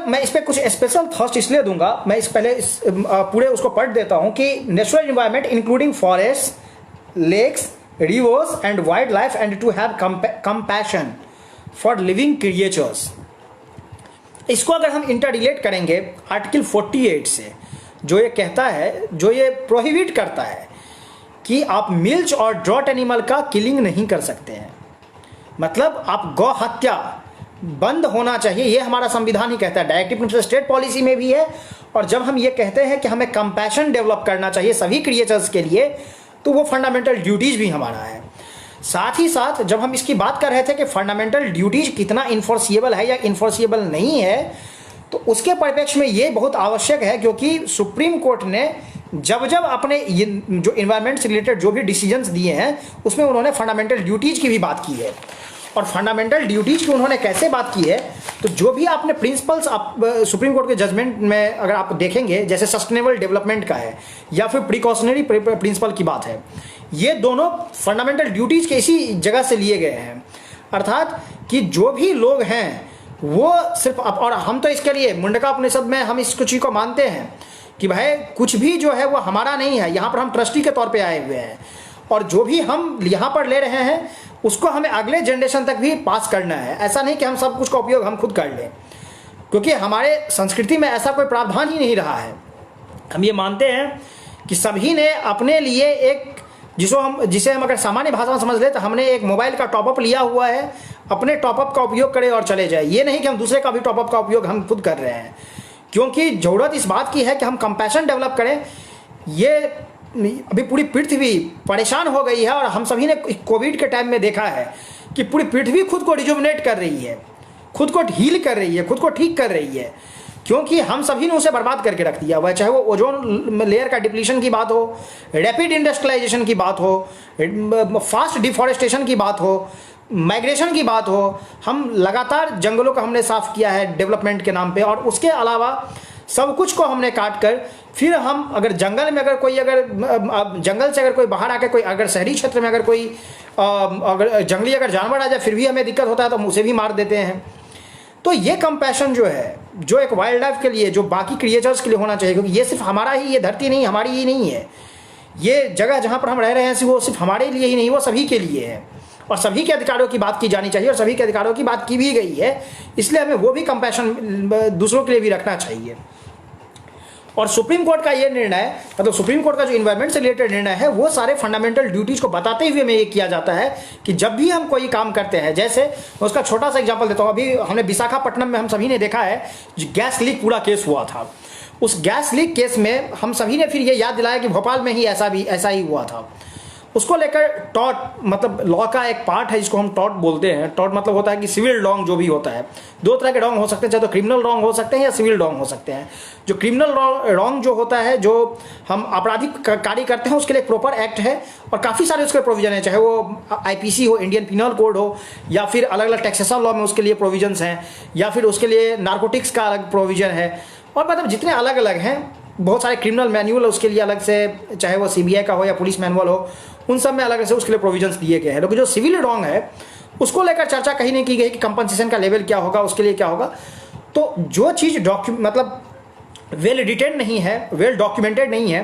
S1: मैं इस पर कुछ स्पेशल थॉट्स इसलिए दूंगा, मैं पूरे उसको पढ़ देता हूं कि natural environment including forest, lakes, rivers and wildlife and to have compassion for living creatures. इसको अगर हम इंटर रिलेट करेंगे आर्टिकल 48 से, जो ये कहता है, जो ये प्रोहिबिट करता है कि आप मिल्च और ड्रॉट एनिमल का किलिंग नहीं कर सकते हैं। मतलब आप गौ हत्या बंद होना चाहिए, ये हमारा संविधान ही कहता है, डायरेक्टिव स्टेट पॉलिसी में भी है। और जब हम ये कहते हैं कि हमें कंपैशन डेवलप करना चाहिए सभी क्रिएचर्स के लिए, तो वो फंडामेंटल ड्यूटीज भी हमारा है। साथ ही साथ जब हम इसकी बात कर रहे थे कि फंडामेंटल ड्यूटीज कितना इन्फोर्सिएबल है या इन्फोर्सिएबल नहीं है, तो उसके परिप्रेक्ष्य में ये बहुत आवश्यक है, क्योंकि सुप्रीम कोर्ट ने जब अपने ये जो इन्वायरमेंट से रिलेटेड जो भी डिसीजंस दिए हैं उसमें उन्होंने फंडामेंटल ड्यूटीज की भी बात की है। और फंडामेंटल ड्यूटीज की उन्होंने कैसे बात की है, तो जो भी आपने प्रिंसिपल्स सुप्रीम कोर्ट के जजमेंट में अगर आप देखेंगे, जैसे सस्टेनेबल डेवलपमेंट का है या फिर प्रिकॉशनरी प्रिंसिपल की बात है, ये दोनों फंडामेंटल ड्यूटीज के इसी जगह से लिए गए हैं। अर्थात कि जो भी लोग हैं वो सिर्फ और हम तो इसके लिए मुंडका उपनिषद में हम इस चीज़ को मानते हैं कि भाई कुछ भी जो है वो हमारा नहीं है, यहाँ पर हम ट्रस्टी के तौर पे आए हुए हैं, और जो भी हम यहाँ पर ले रहे हैं उसको हमें अगले जनरेशन तक भी पास करना है। ऐसा नहीं कि हम सब कुछ का उपयोग हम खुद कर लें, क्योंकि हमारे संस्कृति में ऐसा कोई प्रावधान ही नहीं रहा है। हम ये मानते हैं कि सभी ने अपने लिए एक जिसे हम अगर सामान्य भाषा में समझ लें तो हमने एक मोबाइल का टॉपअप लिया हुआ है, अपने टॉपअप का उपयोग करें और चले जाए। ये नहीं कि हम दूसरे का भी टॉपअप का उपयोग हम खुद कर रहे हैं, क्योंकि ज़रूरत इस बात की है कि हम कंपैशन डेवलप करें। ये अभी पूरी पृथ्वी परेशान हो गई है, और हम सभी ने कोविड के टाइम में देखा है कि पूरी पृथ्वी खुद को रिजुविनेट कर रही है, खुद को हील कर रही है, खुद को ठीक कर रही है, क्योंकि हम सभी ने उसे बर्बाद करके रख दिया हुआ है। चाहे वो ओजोन लेयर का डिप्लीशन की बात हो, रैपिड इंडस्ट्रियलाइजेशन की बात हो, फास्ट डिफॉरेस्टेशन की बात हो, माइग्रेशन की बात हो, हम लगातार जंगलों को हमने साफ किया है डेवलपमेंट के नाम पे, और उसके अलावा सब कुछ को हमने काट कर फिर हम अगर जंगल में जंगल से अगर कोई बाहर आकर कोई अगर शहरी क्षेत्र में अगर कोई अगर जंगली अगर जानवर आ जाए फिर भी हमें दिक्कत होता है तो हम उसे भी मार देते हैं। तो ये कंपैशन जो है, जो एक वाइल्ड लाइफ के लिए, जो बाकी क्रिएचर्स के लिए होना चाहिए, क्योंकि ये सिर्फ हमारा ही, ये धरती नहीं हमारी ही नहीं है, ये जगह जहाँ पर हम रह रहे हैं वो सिर्फ हमारे लिए ही नहीं, वो सभी के लिए है, और सभी के अधिकारों की बात की जानी चाहिए, और सभी के अधिकारों की बात की भी गई है। इसलिए हमें वो भी कंपैशन दूसरों के लिए भी रखना चाहिए। और सुप्रीम कोर्ट का ये निर्णय, मतलब सुप्रीम कोर्ट का जो इन्वायरमेंट से रिलेटेड निर्णय है, वो सारे फंडामेंटल ड्यूटीज को बताते हुए में ये किया जाता है कि जब भी हम कोई काम करते हैं, जैसे मैं उसका छोटा सा एग्जांपल देता हूँ। अभी हमने विशाखापट्टनम में हम सभी ने देखा है गैस लीक पूरा केस हुआ था। उस गैस लीक केस में हम सभी ने फिर ये याद दिलाया कि भोपाल में ही ऐसा ही हुआ था। उसको लेकर टॉट, मतलब लॉ का एक पार्ट है जिसको हम टॉट बोलते हैं। टॉट मतलब होता है कि सिविल रॉन्ग जो भी होता है, दो तरह के रॉन्ग हो सकते हैं, चाहे तो क्रिमिनल रॉन्ग हो सकते हैं या सिविल रॉन्ग हो सकते हैं। जो क्रिमिनल रॉन्ग जो होता है, जो हम आपराधिक कार्य करते हैं, उसके लिए एक प्रॉपर एक्ट है और काफ़ी सारे उसके प्रोविजन है, चाहे वो IPC हो, इंडियन पिनल कोड हो, या फिर अलग अलग टैक्सेशन लॉ में उसके लिए प्रोविजंस हैं, या फिर उसके लिए नार्कोटिक्स का अलग प्रोविजन है, और मतलब जितने अलग अलग हैं बहुत सारे क्रिमिनल मैनुअल उसके लिए अलग से, चाहे वो CBI का हो या पुलिस मैनुअल हो, उन सब में अलग से उसके लिए प्रोविजंस दिए गए हैं। लेकिन जो सिविल रॉन्ग है उसको लेकर चर्चा कहीं नहीं की गई कि कंपनसेशन का लेवल क्या होगा, उसके लिए क्या होगा। तो जो चीज़ मतलब वेल डिटेल्ड नहीं है, वेल डॉक्यूमेंटेड नहीं है,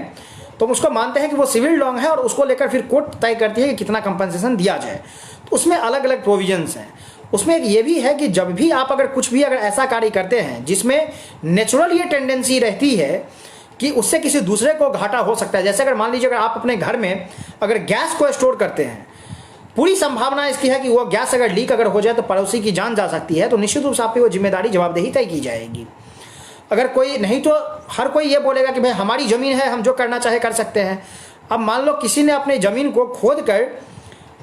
S1: तो हम उसको मानते हैं कि वो सिविल रॉन्ग है, और उसको लेकर फिर कोर्ट तय करती है कि कितना कंपनसेशन दिया जाए। तो उसमें अलग अलग प्रोविजंस हैं। उसमें एक ये भी है कि जब भी आप अगर कुछ भी अगर ऐसा कार्य करते हैं जिसमें नेचुरल ये टेंडेंसी रहती है कि उससे किसी दूसरे को घाटा हो सकता है, जैसे अगर मान लीजिए अगर आप अपने घर में अगर गैस को स्टोर करते हैं, पूरी संभावना इसकी है कि वो गैस अगर लीक अगर हो जाए तो पड़ोसी की जान जा सकती है, तो निश्चित रूप से आप पे वो जिम्मेदारी जवाबदेही तय की जाएगी। अगर कोई नहीं तो हर कोई ये बोलेगा कि भाई हमारी ज़मीन है, हम जो करना चाहे कर सकते हैं। अब मान लो किसी ने अपनी ज़मीन को खोद कर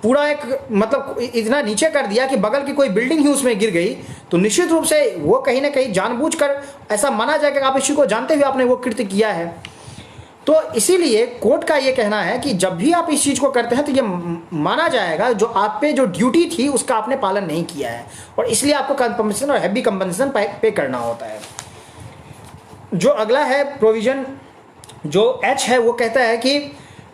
S1: पूरा एक मतलब इतना नीचे कर दिया कि बगल की कोई बिल्डिंग ही उसमें गिर गई, तो निश्चित रूप से वो कहीं ना कहीं जानबूझकर ऐसा माना जाएगा कि आप इस चीज़ को जानते हुए आपने वो कृत्य किया है। तो इसीलिए कोर्ट का ये कहना है कि जब भी आप इस चीज़ को करते हैं तो ये माना जाएगा जो आप पे जो ड्यूटी थी उसका आपने पालन नहीं किया है, और इसलिए आपको कंपनसेशन और हैवी कंपनसेशन पे करना होता है। जो अगला है प्रोविजन जो एच है, वो कहता है कि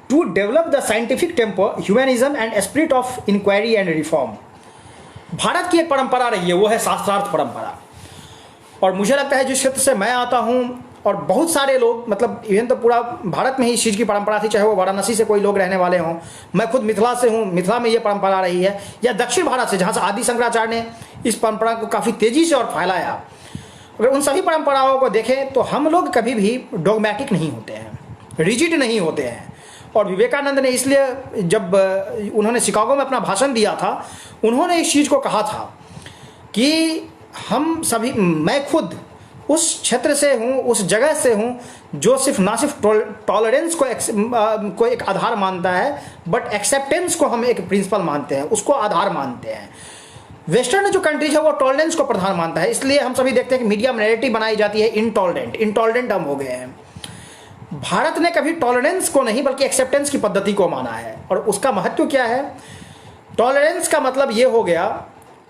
S1: to develop the scientific temper, humanism and spirit of inquiry and reform. Bharat की एक परंपरा रही है, वो है शास्त्रार्थ परंपरा। और मुझे लगता है जिस क्षेत्र से मैं आता हूँ और बहुत सारे लोग, मतलब इवन तो पूरा भारत में ही इस चीज़ की परंपरा थी, चाहे वो वाराणसी से कोई लोग रहने वाले हों, मैं खुद मिथिला से हूँ, मिथिला में ये परंपरा रही है, या दक्षिण भारत से जहाँ से आदि शंकराचार्य ने इस परंपरा को काफ़ी तेज़ी से और फैलाया। अगर उन सभी परंपराओं को देखें तो हम लोग कभी भी डॉगमेटिक नहीं होते हैं, रिजिड नहीं होते हैं। और विवेकानंद ने इसलिए जब उन्होंने शिकागो में अपना भाषण दिया था, उन्होंने इस चीज़ को कहा था कि हम सभी, मैं खुद उस क्षेत्र से हूँ, उस जगह से हूँ जो ना सिर्फ टॉलरेंस को एक आधार मानता है, बट एक्सेप्टेंस को हम एक प्रिंसिपल मानते हैं, उसको आधार मानते हैं। वेस्टर्न जो कंट्रीज है वो टॉलरेंस को प्रधान मानता है, इसलिए हम सभी देखते हैं कि मीडिया में नैरेटिव बनाई जाती है इंटॉलरेंट हम हो गए हैं। भारत ने कभी टॉलरेंस को नहीं बल्कि एक्सेप्टेंस की पद्धति को माना है। और उसका महत्व क्या है? टॉलरेंस का मतलब ये हो गया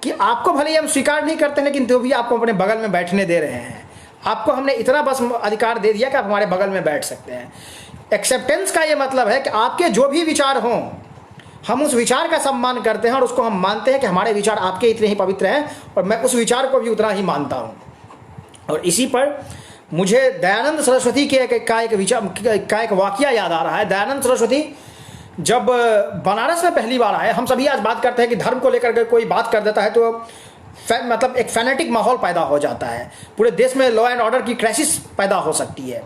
S1: कि आपको भले ही हम स्वीकार नहीं करते लेकिन तो भी आपको अपने बगल में बैठने दे रहे हैं, आपको हमने इतना बस अधिकार दे दिया कि आप हमारे बगल में बैठ सकते हैं। एक्सेप्टेंस का ये मतलब है कि आपके जो भी विचार हों, हम उस विचार का सम्मान करते हैं और उसको हम मानते हैं कि हमारे विचार आपके इतने ही पवित्र हैं और मैं उस विचार को भी उतना ही मानता हूँ। और इसी पर मुझे दयानंद सरस्वती का एक वाकया याद आ रहा है। दयानंद सरस्वती जब बनारस में पहली बार आए, हम सभी आज बात करते हैं कि धर्म को लेकर कोई बात कर देता है तो मतलब एक फैनेटिक माहौल पैदा हो जाता है, पूरे देश में लॉ एंड ऑर्डर की क्राइसिस पैदा हो सकती है।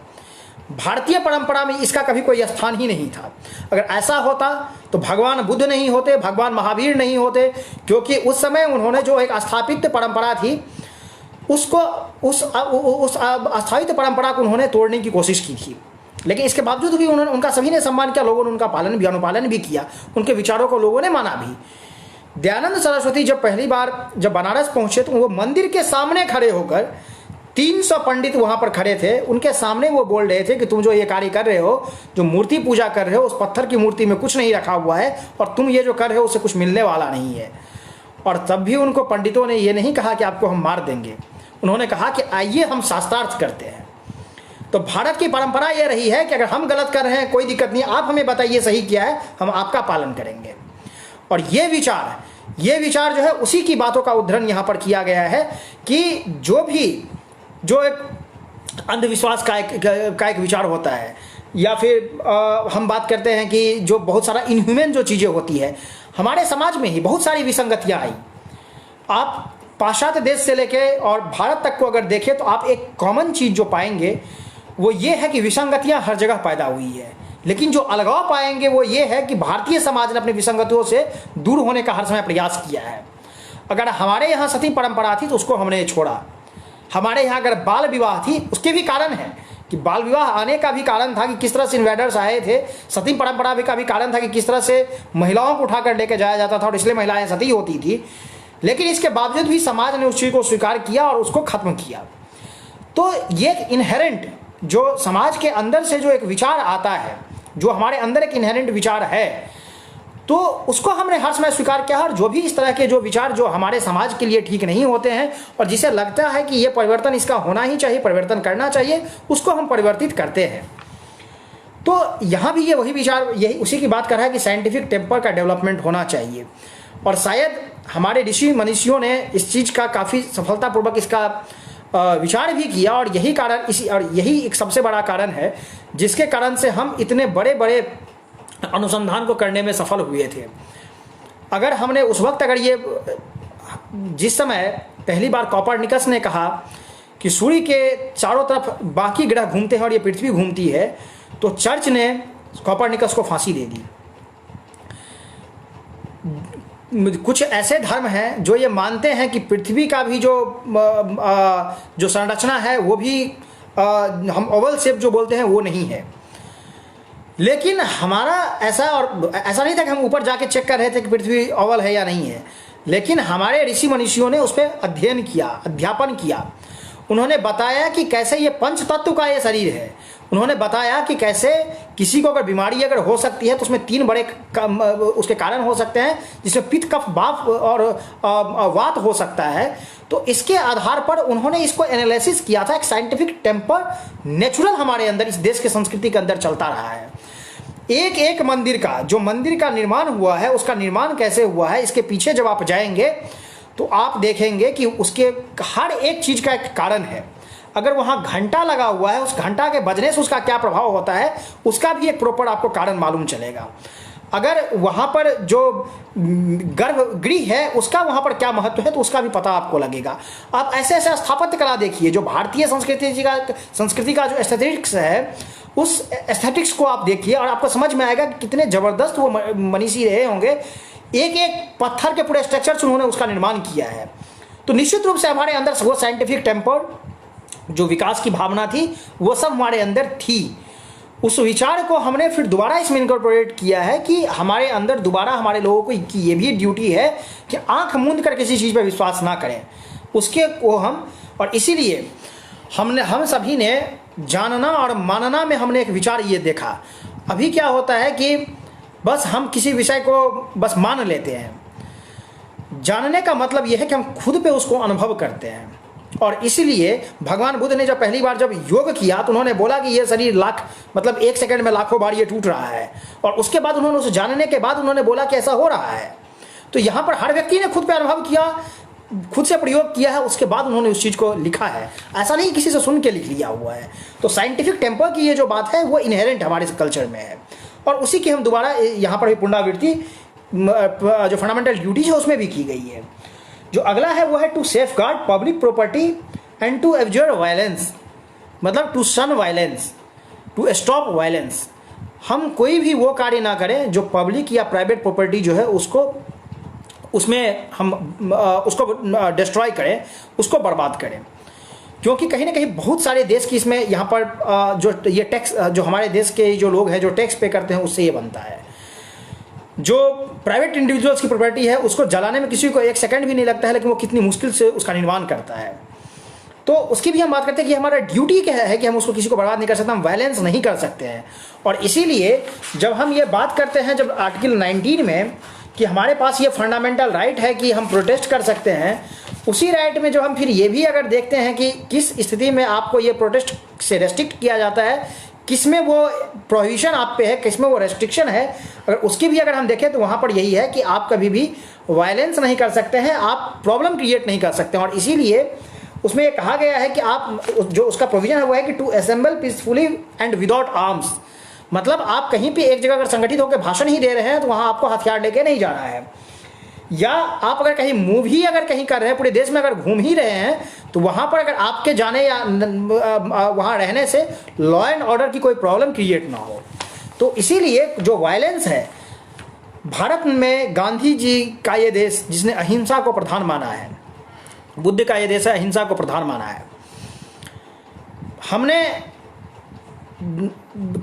S1: भारतीय परंपरा में इसका कभी कोई स्थान ही नहीं था। अगर ऐसा होता तो भगवान बुद्ध नहीं होते, भगवान महावीर नहीं होते, क्योंकि उस समय उन्होंने जो एक स्थापित परंपरा थी उसको उस स्थापित परंपरा को उन्होंने तोड़ने की कोशिश की थी। लेकिन इसके बावजूद भी उन्होंने, उनका सभी ने सम्मान किया, लोगों ने उनका पालन भी, अनुपालन भी किया, उनके विचारों को लोगों ने माना भी। दयानंद सरस्वती जब पहली बार जब बनारस पहुंचे तो वो मंदिर के सामने खड़े होकर 300 पंडित वहां पर खड़े थे, उनके सामने वो बोल रहे थे कि तुम जो ये कार्य कर रहे हो, जो मूर्ति पूजा कर रहे हो, उस पत्थर की मूर्ति में कुछ नहीं रखा हुआ है और तुम ये जो कर रहे हो उससे कुछ मिलने वाला नहीं है। और तब भी उनको पंडितों ने ये नहीं कहा कि आपको हम मार देंगे, उन्होंने कहा कि आइए हम शास्त्रार्थ करते हैं। तो भारत की परंपरा ये रही है कि अगर हम गलत कर रहे हैं कोई दिक्कत नहीं, आप हमें बताइए सही क्या है, हम आपका पालन करेंगे। और ये विचार जो है उसी की बातों का उद्धरण यहाँ पर किया गया है कि जो एक अंधविश्वास का एक विचार होता है, या फिर हम बात करते हैं कि जो बहुत सारा इनह्यूमन जो चीज़ें होती है, हमारे समाज में ही बहुत सारी विसंगतियाँ आई। आप पाश्चात्य देश से लेके और भारत तक को अगर देखें तो आप एक कॉमन चीज़ जो पाएंगे वो ये है कि विसंगतियां हर जगह पैदा हुई है, लेकिन जो अलगाव पाएंगे वो ये है कि भारतीय समाज ने अपनी विसंगतियों से दूर होने का हर समय प्रयास किया है। अगर हमारे यहाँ सती परंपरा थी तो उसको हमने छोड़ा, हमारे यहाँ अगर बाल विवाह थी उसके भी कारण है कि बाल विवाह आने का भी कारण था कि किस तरह से इन्वेडर्स आए थे, सती परंपरा का भी कारण था कि किस तरह से महिलाओं को उठाकर लेकर जाया जाता था और इसलिए महिलाएं सती होती थी। लेकिन इसके बावजूद भी समाज ने उस चीज़ को स्वीकार किया और उसको खत्म किया। तो ये इनहेरेंट जो समाज के अंदर से जो एक विचार आता है, जो हमारे अंदर एक इनहेरेंट विचार है, तो उसको हमने हर समय स्वीकार किया। और जो भी इस तरह के जो विचार जो हमारे समाज के लिए ठीक नहीं होते हैं और जिसे लगता है कि ये परिवर्तन इसका होना ही चाहिए, परिवर्तन करना चाहिए, उसको हम परिवर्तित करते हैं। तो यहाँ भी ये वही विचार, यही उसी की बात कर रहा है कि साइंटिफिक टेम्पर का डेवलपमेंट होना चाहिए। और शायद हमारे ऋषि मनीषियों ने इस चीज़ का काफ़ी सफलतापूर्वक इसका विचार भी किया, और यही एक सबसे बड़ा कारण है जिसके कारण से हम इतने बड़े बड़े अनुसंधान को करने में सफल हुए थे। अगर हमने उस वक्त जिस समय पहली बार कोपरनिकस ने कहा कि सूर्य के चारों तरफ बाकी ग्रह घूमते हैं और ये पृथ्वी घूमती है, तो चर्च ने कोपरनिकस को फांसी दे दी। कुछ ऐसे धर्म हैं जो ये मानते हैं कि पृथ्वी का भी जो संरचना है वो भी हम ओवल शेप जो बोलते हैं वो नहीं है। लेकिन हमारा ऐसा नहीं था कि हम ऊपर जाके चेक कर रहे थे कि पृथ्वी ओवल है या नहीं है, लेकिन हमारे ऋषि मनीषियों ने उस पर अध्ययन किया, अध्यापन किया। उन्होंने बताया कि कैसे ये पंच तत्व का ये शरीर है। उन्होंने बताया कि कैसे किसी को अगर बीमारी अगर हो सकती है तो उसमें 3 बड़े उसके कारण हो सकते हैं, जिसमें पित्त, कफ, वात और वात हो सकता है। तो इसके आधार पर उन्होंने इसको एनालिसिस किया था। एक साइंटिफिक टेम्पर नेचुरल हमारे अंदर, इस देश के संस्कृति के अंदर चलता रहा है। एक एक मंदिर का, जो मंदिर का निर्माण हुआ है, उसका निर्माण कैसे हुआ है, इसके पीछे जब आप जाएंगे तो आप देखेंगे कि उसके हर एक चीज़ का एक कारण है। अगर वहाँ घंटा लगा हुआ है, उस घंटा के बजने से उसका क्या प्रभाव होता है, उसका भी एक प्रॉपर आपको कारण मालूम चलेगा। अगर वहाँ पर जो गर्भगृह है उसका वहाँ पर क्या महत्व है, तो उसका भी पता आपको लगेगा। आप ऐसे ऐसे स्थापत्य कला देखिए, जो भारतीय संस्कृति का जो एस्थेटिक्स है, उस एस्थेटिक्स को आप देखिए और आपको समझ में आएगा कि कितने ज़बरदस्त वो मनीषी रहे होंगे। एक एक पत्थर के पूरे स्ट्रक्चर से उन्होंने उसका निर्माण किया है। तो निश्चित रूप से हमारे अंदर वो साइंटिफिक टेम्पर, जो विकास की भावना थी, वो सब हमारे अंदर थी। उस विचार को हमने फिर दोबारा इसमें इनकॉर्पोरेट किया है कि हमारे अंदर दोबारा हमारे लोगों को की ये भी ड्यूटी है कि आंख मूंद कर किसी चीज़ पर विश्वास ना करें, उसके को हम। और इसीलिए हम सभी ने जानना और मानना में हमने एक विचार ये देखा। अभी क्या होता है कि बस हम किसी विषय को बस मान लेते हैं। जानने का मतलब यह है कि हम खुद पे उसको अनुभव करते हैं। और इसलिए भगवान बुद्ध ने जब पहली बार जब योग किया तो उन्होंने बोला कि ये शरीर मतलब 1 सेकंड में लाखों बार ये टूट रहा है। और उसके बाद उन्होंने उसे जानने के बाद उन्होंने बोला कि ऐसा हो रहा है। तो यहाँ पर हर व्यक्ति ने खुद पे अनुभव किया, खुद से प्रयोग किया है, उसके बाद उन्होंने उस चीज़ को लिखा है। ऐसा नहीं किसी से सुन के लिख लिया हुआ है। तो साइंटिफिक टेम्पर की ये जो बात है वो इनहेरेंट हमारे कल्चर में है। और उसी की हम दोबारा यहाँ पर भी पुनरावृत्ति जो फंडामेंटल ड्यूटीज है उसमें भी की गई है। जो अगला है वो है to safeguard public property and to abjure violence, मतलब to shun violence, to stop violence. हम कोई भी वो कार्य ना करें जो पब्लिक या प्राइवेट प्रॉपर्टी जो है उसमें हम उसको डिस्ट्रॉय करें, उसको बर्बाद करें। क्योंकि कहीं ना कहीं बहुत सारे देश की इसमें यहाँ पर जो ये टैक्स, जो हमारे देश के जो लोग हैं जो टैक्स पे करते हैं, उससे ये बनता है। जो प्राइवेट इंडिविजुअल्स की प्रॉपर्टी है उसको जलाने में किसी को 1 सेकंड भी नहीं लगता है, लेकिन वो कितनी मुश्किल से उसका निर्माण करता है। तो उसकी भी हम बात करते हैं कि हमारा ड्यूटी क्या है कि हम उसको किसी को बर्बाद नहीं कर सकते, हम वायलेंस नहीं कर सकते हैं। और इसीलिए जब हम ये बात करते हैं, जब आर्टिकल 19 में कि हमारे पास ये फंडामेंटल राइट है कि हम प्रोटेस्ट कर सकते हैं, उसी राइट में जो हम फिर ये भी अगर देखते हैं कि किस स्थिति में आपको ये प्रोटेस्ट से रेस्ट्रिक्ट किया जाता है, किस में वो प्रोहिबिशन आप पे है, किस में वो रेस्ट्रिक्शन है, अगर उसकी भी अगर हम देखें तो वहाँ पर यही है कि आप कभी भी वायलेंस नहीं कर सकते हैं, आप प्रॉब्लम क्रिएट नहीं कर सकते हैं। और इसीलिए उसमें ये कहा गया है कि आप जो उसका प्रोविजन है वो है कि to assemble peacefully and without arms, मतलब आप कहीं पे एक जगह अगर संगठित होकर भाषण ही दे रहे हैं तो वहाँ आपको हथियार लेके नहीं जाना है। या आप अगर कहीं मूव ही अगर कहीं कर रहे हैं, पूरे देश में अगर घूम ही रहे हैं, तो वहाँ पर अगर आपके जाने या वहाँ रहने से लॉ एंड ऑर्डर की कोई प्रॉब्लम क्रिएट ना हो। तो इसीलिए जो वायलेंस है, भारत में गांधी जी का ये देश जिसने अहिंसा को प्रधान माना है, बुद्ध का ये देश है अहिंसा को प्रधान माना है। हमने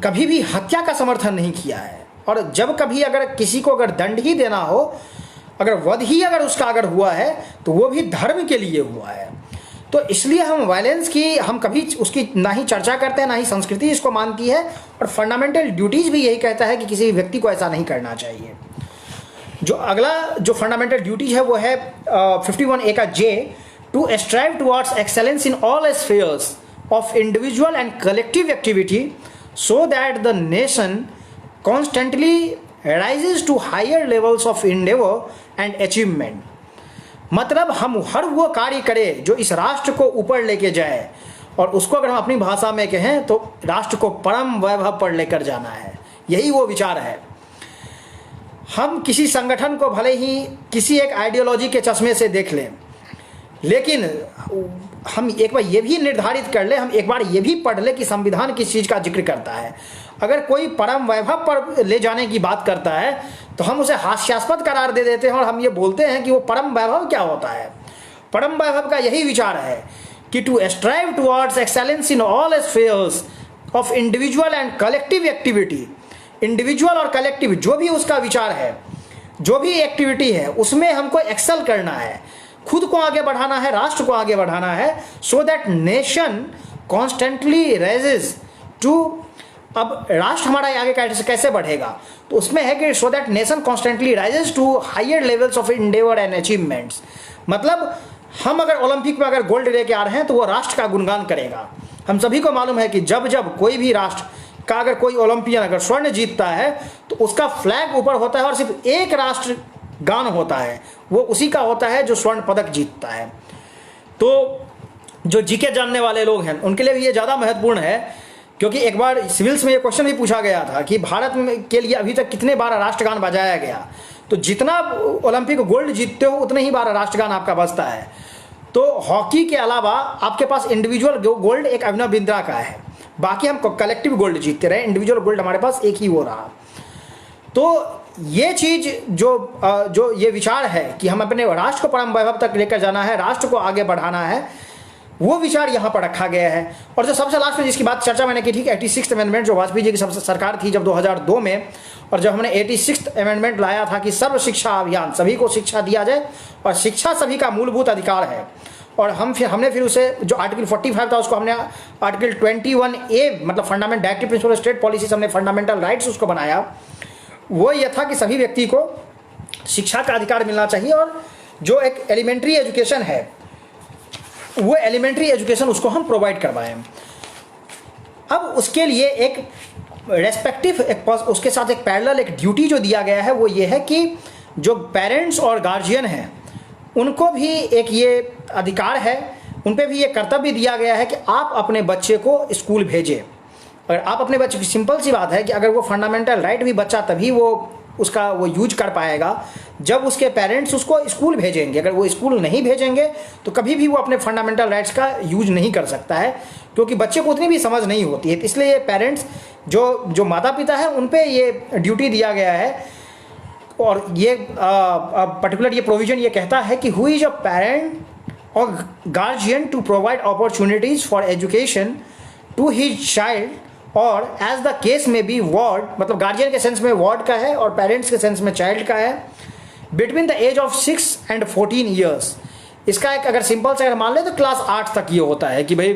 S1: कभी भी हत्या का समर्थन नहीं किया है। और जब कभी अगर किसी को अगर दंड ही देना हो, अगर वध ही अगर उसका अगर हुआ है तो वो भी धर्म के लिए हुआ है। तो इसलिए हम वायलेंस की हम कभी उसकी ना ही चर्चा करते हैं, ना ही संस्कृति इसको मानती है। और फंडामेंटल ड्यूटीज़ भी यही कहता है कि किसी व्यक्ति को ऐसा नहीं करना चाहिए। जो अगला जो फंडामेंटल ड्यूटीज है वो है 51A का J, to strive towards excellence in all spheres of individual and collective activity so that the nation constantly rises to higher levels of endeavor and achievement। मतलब हम हर वो कार्य करें जो इस राष्ट्र को ऊपर लेके जाए, और उसको अगर हम अपनी भाषा में कहें तो राष्ट्र को परम वैभव पर लेकर जाना है। यही वो विचार है। हम किसी संगठन को भले ही किसी एक आइडियोलॉजी के चश्मे से देख लें, लेकिन हम एक बार ये भी निर्धारित कर ले, हम एक बार ये भी पढ़ ले कि संविधान किस चीज़ का जिक्र करता है। अगर कोई परम वैभव पर ले जाने की बात करता है तो हम उसे हास्यास्पद करार दे देते हैं और हम ये बोलते हैं कि वो परम वैभव क्या होता है। परम वैभव का यही विचार है कि to strive towards excellence in all spheres of individual and collective activity. Individual और कलेक्टिव जो भी उसका विचार है, जो भी एक्टिविटी है उसमें हमको एक्सेल करना है, खुद को आगे बढ़ाना है, राष्ट्र को आगे बढ़ाना है, so that nation constantly rises to. अब राष्ट्र हमारा आगे कैसे बढ़ेगा, तो उसमें है कि so that nation constantly rises to higher levels of endeavour and achievements. मतलब हम अगर ओलंपिक में अगर गोल्ड लेके आ रहे हैं तो वो राष्ट्र का गुणगान करेगा। हम सभी को मालूम है कि जब जब कोई भी राष्ट्र का अगर कोई ओलंपियन अगर स्वर्ण जीतता है तो उसका फ्लैग ऊपर होता है और सिर्फ एक राष्ट्र गान होता है, वो उसी का होता है जो स्वर्ण पदक जीतता है। तो जो जीके जानने वाले लोग हैं उनके लिए ये ज़्यादा महत्वपूर्ण है, क्योंकि एक बार सिविल्स में ये क्वेश्चन भी पूछा गया था कि भारत के लिए अभी तक कितने बार राष्ट्रगान बजाया गया, तो जितना ओलंपिक गोल्ड जीतते हो उतने ही बार राष्ट्रगान आपका बजता है। तो हॉकी के अलावा आपके पास इंडिविजुअल गोल्ड एक अभिनव बिंद्रा का है, बाकी हम कलेक्टिव गोल्ड जीतते रहे, इंडिविजुअल गोल्ड हमारे पास एक ही हो रहा। तो ये चीज़ जो ये विचार है कि हम अपने राष्ट्र को परम वैभव तक लेकर जाना है, राष्ट्र को आगे बढ़ाना है, वो विचार यहाँ पर रखा गया है। और जो सबसे लास्ट में जिसकी बात चर्चा मैंने की थी कि 86th अमेंडमेंट जो वाजपेयी जी की सबसे सरकार थी जब 2002 में, और जब हमने 86th अमेंडमेंट लाया था कि सर्व शिक्षा अभियान, सभी को शिक्षा दिया जाए और शिक्षा सभी का मूलभूत अधिकार है, और हमने फिर उसे जो आर्टिकल 45 था उसको हमने आर्टिकल 21A मतलब fundamental directive principle state policy से हमने फंडामेंटल राइट्स उसको बनाया। वो यह था कि सभी व्यक्ति को शिक्षा का अधिकार मिलना चाहिए और जो एक एलिमेंट्री एजुकेशन है वो एलिमेंट्री एजुकेशन उसको हम प्रोवाइड करवाएं। अब उसके लिए एक रेस्पेक्टिव उसके साथ एक पैरेलल एक ड्यूटी जो दिया गया है वो ये है कि जो पेरेंट्स और गार्जियन हैं उनको भी एक ये अधिकार है, उन पे भी ये कर्तव्य दिया गया है कि आप अपने बच्चे को स्कूल भेजें। अगर आप अपने बच्चे की, सिंपल सी बात है कि अगर वो फंडामेंटल राइट भी बच्चा तभी वो उसका वो यूज कर पाएगा जब उसके पेरेंट्स उसको स्कूल भेजेंगे। अगर वो स्कूल नहीं भेजेंगे तो कभी भी वो अपने फंडामेंटल राइट्स का यूज नहीं कर सकता है, क्योंकि बच्चे को उतनी भी समझ नहीं होती है। इसलिए ये पेरेंट्स जो माता पिता हैं उन पे ये ड्यूटी दिया गया है। और ये पर्टिकुलर ये प्रोविजन ये कहता है कि हु इज अ पेरेंट और guardian to provide opportunities for education to his child, और एज द केस में बी वार्ड, मतलब गार्जियन के सेंस में वार्ड का है और पेरेंट्स के सेंस में चाइल्ड का है, between the age of 6 and 14 years. इसका एक अगर सिंपल से अगर मान ले तो क्लास 8 तक ये होता है कि भाई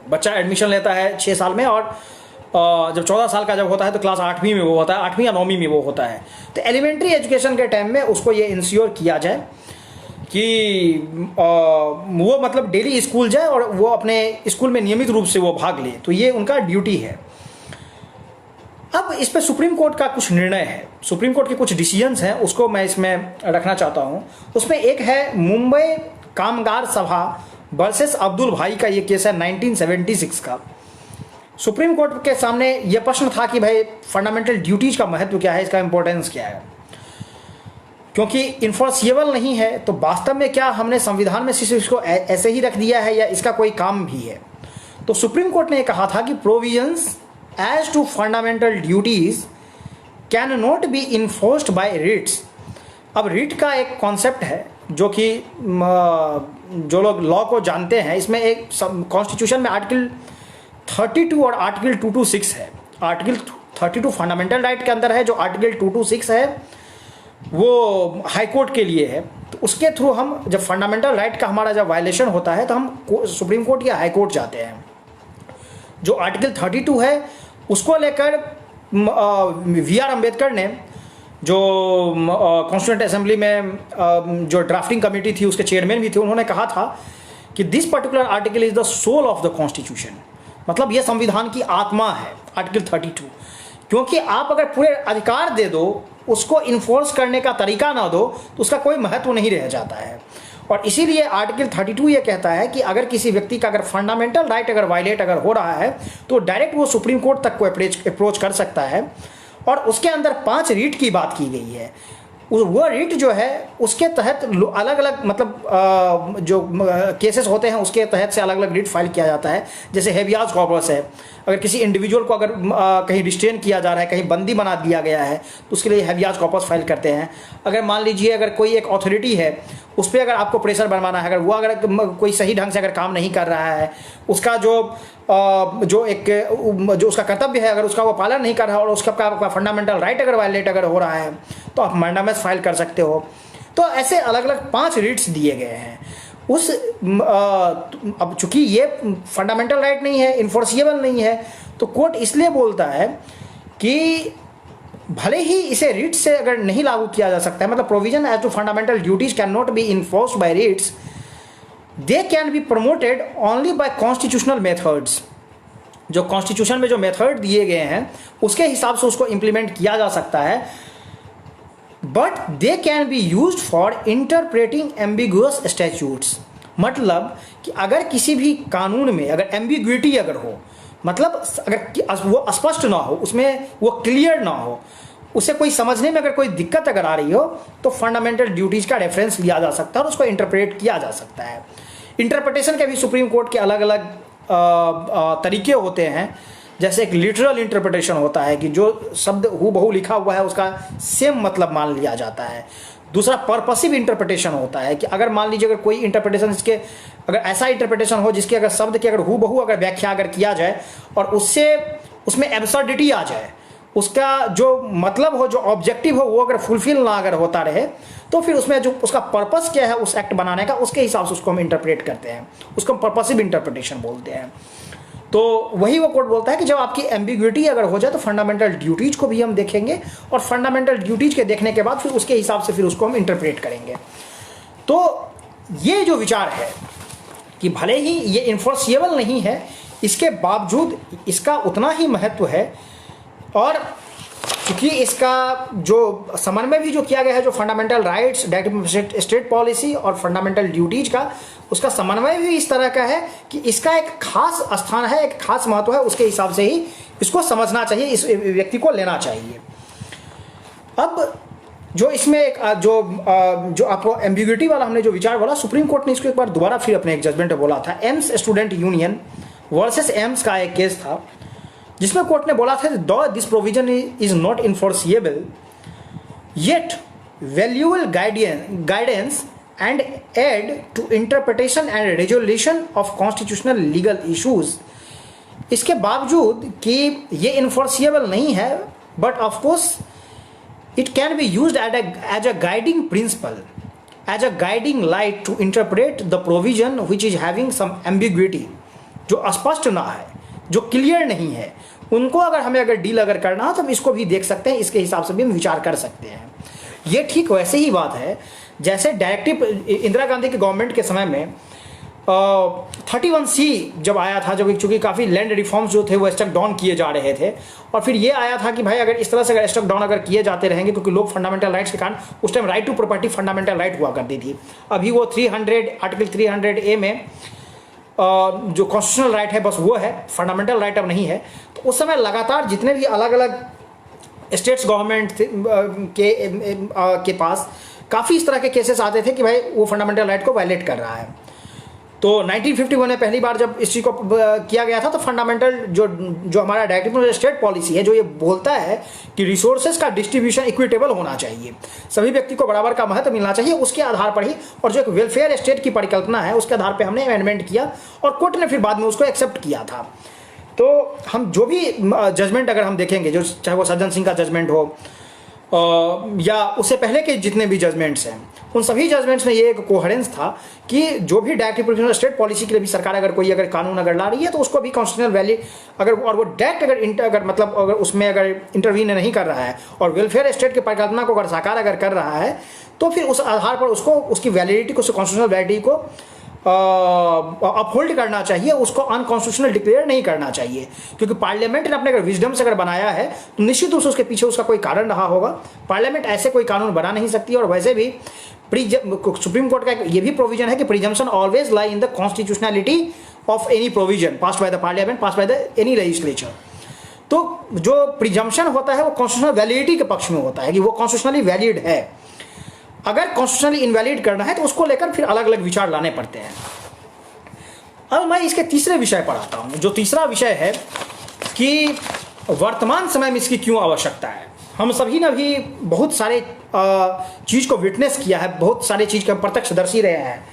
S1: बच्चा एडमिशन लेता है 6 साल में, और जब 14 साल का जब होता है तो क्लास 8वीं में वो होता है, 8वीं या 9वीं में वो होता है। तो एलिमेंट्री एजुकेशन के टाइम में उसको ये इंश्योर किया जाए कि वो मतलब डेली स्कूल जाए और वो अपने स्कूल में नियमित रूप से वो भाग ले, तो ये उनका ड्यूटी है। अब इस पे सुप्रीम कोर्ट का कुछ निर्णय है, सुप्रीम कोर्ट के कुछ डिसीजंस हैं, उसको मैं इसमें रखना चाहता हूँ। उसमें एक है मुंबई कामगार सभा वर्सेस अब्दुल भाई का, ये केस है 1976 का। सुप्रीम कोर्ट के सामने यह प्रश्न था कि भाई फंडामेंटल ड्यूटीज का महत्व क्या है, इसका इंपॉर्टेंस क्या है, क्योंकि इन्फोर्सिएबल नहीं है तो वास्तव में क्या हमने संविधान में सिर्फ इसको ऐसे ही रख दिया है या इसका कोई काम भी है। तो सुप्रीम कोर्ट ने कहा था कि provisions as to fundamental duties can not be enforced by writs. अब रिट का एक कॉन्सेप्ट है जो कि जो लोग लॉ को जानते हैं, इसमें एक कॉन्स्टिट्यूशन में आर्टिकल 32 और आर्टिकल 226 है। आर्टिकल 32 फंडामेंटल राइट के अंदर है, जो आर्टिकल 226 है वो हाई कोर्ट के लिए है। तो उसके थ्रू हम जब फंडामेंटल राइट का हमारा जब वायलेशन होता है तो हम सुप्रीम कोर्ट या हाई कोर्ट जाते हैं। जो आर्टिकल 32 है उसको लेकर VR अम्बेडकर ने, जो कॉन्स्टिट्यूएंट असेंबली में जो ड्राफ्टिंग कमेटी थी उसके चेयरमैन भी थे, उन्होंने कहा था कि this particular article is the soul of the constitution, मतलब ये संविधान की आत्मा है आर्टिकल 32। क्योंकि आप अगर पूरे अधिकार दे दो, उसको इन्फोर्स करने का तरीका ना दो तो उसका कोई महत्व नहीं रह जाता है। और इसीलिए आर्टिकल 32 ये कहता है कि अगर किसी व्यक्ति का अगर फंडामेंटल राइट अगर वायलेट अगर हो रहा है तो डायरेक्ट वो सुप्रीम कोर्ट तक को अप्रोच कर सकता है। और उसके अंदर 5 रीट की बात की गई है। वो रीट जो है उसके तहत अलग अलग मतलब जो केसेस होते हैं उसके तहत से अलग अलग रीट फाइल किया जाता है। जैसे हेबियास कॉर्पस है, अगर किसी इंडिविजुअल को अगर कहीं रिस्ट्रेन किया जा रहा है, कहीं बंदी बना दिया गया है तो उसके लिए हेबियास कॉर्पस फाइल करते हैं। अगर मान लीजिए अगर कोई एक अथॉरिटी है उस पर अगर आपको प्रेशर बनवाना है, अगर वो अगर कोई सही ढंग से अगर काम नहीं कर रहा है, उसका जो उसका कर्तव्य है अगर उसका वो पालन नहीं कर रहा है और उसका फंडामेंटल राइट अगर वायलेट अगर हो रहा है तो आप मैंडामस फाइल कर सकते हो। तो ऐसे अलग अलग 5 रिट्स दिए गए हैं। अब चूंकि ये फंडामेंटल राइट नहीं है, इन्फोर्सिएबल नहीं है, तो कोर्ट इसलिए बोलता है कि भले ही इसे रिट्स से अगर नहीं लागू किया जा सकता है, मतलब provision as to fundamental duties can not be enforced by writs, they can be promoted only by constitutional methods. जो कॉन्स्टिट्यूशन में जो मेथड दिए गए हैं उसके हिसाब से उसको इंप्लीमेंट किया जा सकता है, but they can be used for interpreting ambiguous statutes. मतलब कि अगर किसी भी कानून में अगर एम्बिग्विटी अगर हो, मतलब अगर वो स्पष्ट ना हो, उसमें वो क्लियर ना हो, उसे कोई समझने में अगर कोई दिक्कत अगर आ रही हो, तो फंडामेंटल ड्यूटीज का रेफरेंस लिया जा सकता है और उसको इंटरप्रेट किया जा सकता है। इंटरप्रिटेशन के भी सुप्रीम कोर्ट के अलग अलग तरीके होते हैं। जैसे एक लिटरल इंटरप्रिटेशन होता है कि जो शब्द हूबहू लिखा हुआ है उसका सेम मतलब मान लिया जाता है। दूसरा पर्पसिव इंटरप्रिटेशन होता है कि अगर मान लीजिए अगर कोई इंटरप्रिटेशन इसके अगर ऐसा इंटरप्रिटेशन हो जिसके अगर शब्द की अगर हूबहू अगर व्याख्या अगर किया जाए और उसमें एब्सर्डिटी आ जाए, उसका जो मतलब हो, जो ऑब्जेक्टिव हो, वो अगर फुलफिल ना अगर होता रहे, तो फिर उसमें जो उसका पर्पस क्या है उस एक्ट बनाने का, उसके हिसाब से उसको हम इंटरप्रेट करते हैं, उसको हम पर्पसिव इंटरप्रिटेशन बोलते हैं। तो वही वो कोर्ट बोलता है कि जब आपकी एम्बिग्विटी अगर हो जाए तो फंडामेंटल ड्यूटीज को भी हम देखेंगे और फंडामेंटल ड्यूटीज के देखने के बाद फिर उसके हिसाब से फिर उसको हम इंटरप्रेट करेंगे। तो ये जो विचार है कि भले ही ये इन्फोर्सिएबल नहीं है, इसके बावजूद इसका उतना ही महत्व है, और क्योंकि इसका जो समन्वय भी जो किया गया है, जो fundamental rights, directive state policy और फंडामेंटल ड्यूटीज का, उसका समन्वय भी इस तरह का है कि इसका एक खास स्थान है, एक खास महत्व है, उसके हिसाब से ही इसको समझना चाहिए, इस व्यक्ति को लेना चाहिए। अब जो इसमें एक जो आपको एम्बिग्विटी वाला हमने जो विचार बोला, सुप्रीम कोर्ट ने इसको एक बार दोबारा फिर अपने एक जजमेंट में बोला था। AIIMS student union versus AIIMS का एक केस था जिसमें कोर्ट ने बोला था though this provision is not enforceable yet valuable guidance and aid to interpretation and resolution of constitutional legal issues. इसके बावजूद कि ये इन्फोर्सिएबल नहीं है, but of course it can be used as a guiding principle, as a guiding light to interpret the provision which is having some ambiguity, जो अस्पष्ट ना है, जो क्लियर नहीं है, उनको अगर हमें अगर डील अगर करना हो तो हम इसको भी देख सकते हैं, इसके हिसाब से भी हम विचार कर सकते हैं। ये ठीक वैसे ही बात है जैसे डायरेक्टिव इंदिरा गांधी की गवर्नमेंट के समय में 31C जब आया था, जब चूंकि काफ़ी लैंड रिफॉर्म्स जो थे वो स्टक डाउन किए जा रहे थे, और फिर ये आया था कि भाई अगर इस तरह से अगर स्टक डाउन अगर किए जाते रहेंगे, क्योंकि लोग फंडामेंटल राइट्स के कारण, उस time right to property fundamental right हुआ करती थी, अभी वो आर्टिकल 300A में जो कॉन्स्टिट्यूशनल राइट है बस वो है, फंडामेंटल राइट अब नहीं है। तो उस समय लगातार जितने भी अलग अलग स्टेट्स गवर्नमेंट के पास काफ़ी इस तरह के केसेस आते थे कि भाई वो फंडामेंटल राइट को वायलेट कर रहा है। तो 1951 में पहली बार जब इस चीज़ को किया गया था, तो फंडामेंटल जो हमारा डायरेक्टिव स्टेट पॉलिसी है, जो ये बोलता है कि रिसोर्सेज का डिस्ट्रीब्यूशन इक्विटेबल होना चाहिए, सभी व्यक्ति को बराबर का महत्व मिलना चाहिए, उसके आधार पर ही, और जो एक वेलफेयर स्टेट की परिकल्पना है उसके आधार पर हमने अमेंडमेंट किया और कोर्ट ने फिर बाद में उसको एक्सेप्ट किया था। तो हम जो भी जजमेंट अगर हम देखेंगे, जो चाहे वो सज्जन सिंह का जजमेंट हो या उससे पहले के जितने भी जजमेंट्स हैं, उन सभी जजमेंट्स में ये एक कोहेरेंस था कि जो भी डायरेक्टिव प्रोविजनल स्टेट पॉलिसी के लिए भी सरकार अगर कोई अगर कानून अगर ला रही है तो उसको भी कॉन्स्टिट्यूशनल वैल्यू अगर, और वो डायरेक्ट अगर मतलब अगर उसमें अगर इंटरवीन नहीं कर रहा है और वेलफेयर स्टेट की परिकल्पना को अगर साकार अगर कर रहा है, तो फिर उस आधार पर उसको उसकी वैलिडिटी को, कॉन्स्टिट्यूशनल वैलिडिटी को अपहोल्ड करना चाहिए, उसको अनकॉन्स्टिट्यूशनल डिक्लेयर नहीं करना चाहिए। क्योंकि पार्लियामेंट ने अपने अगर विजडम से अगर बनाया है तो निश्चित रूप से उसके पीछे उसका कोई कारण रहा होगा। पार्लियामेंट ऐसे कोई कानून बना नहीं सकती, और वैसे भी सुप्रीम कोर्ट का ये भी प्रोविजन है कि presumption always lie in the constitutionality of any provision passed by the parliament, passed by the any legislature. तो जो प्रिजम्पशन होता है वो कॉन्स्टिट्यूशनल वैलिडिटी के पक्ष में होता है कि वो कॉन्स्टिट्यूशनली वैलिड है। अगर कॉन्स्टिट्यूशनली इनवैलिड करना है तो उसको लेकर फिर अलग अलग विचार लाने पड़ते हैं। अब मैं इसके तीसरे विषय पर आता हूं। जो तीसरा विषय है कि वर्तमान समय में इसकी क्यों आवश्यकता है। हम सभी ने भी बहुत सारे चीज़ को विटनेस किया है, बहुत सारी चीज़ के हम प्रत्यक्षदर्शी रहे हैं,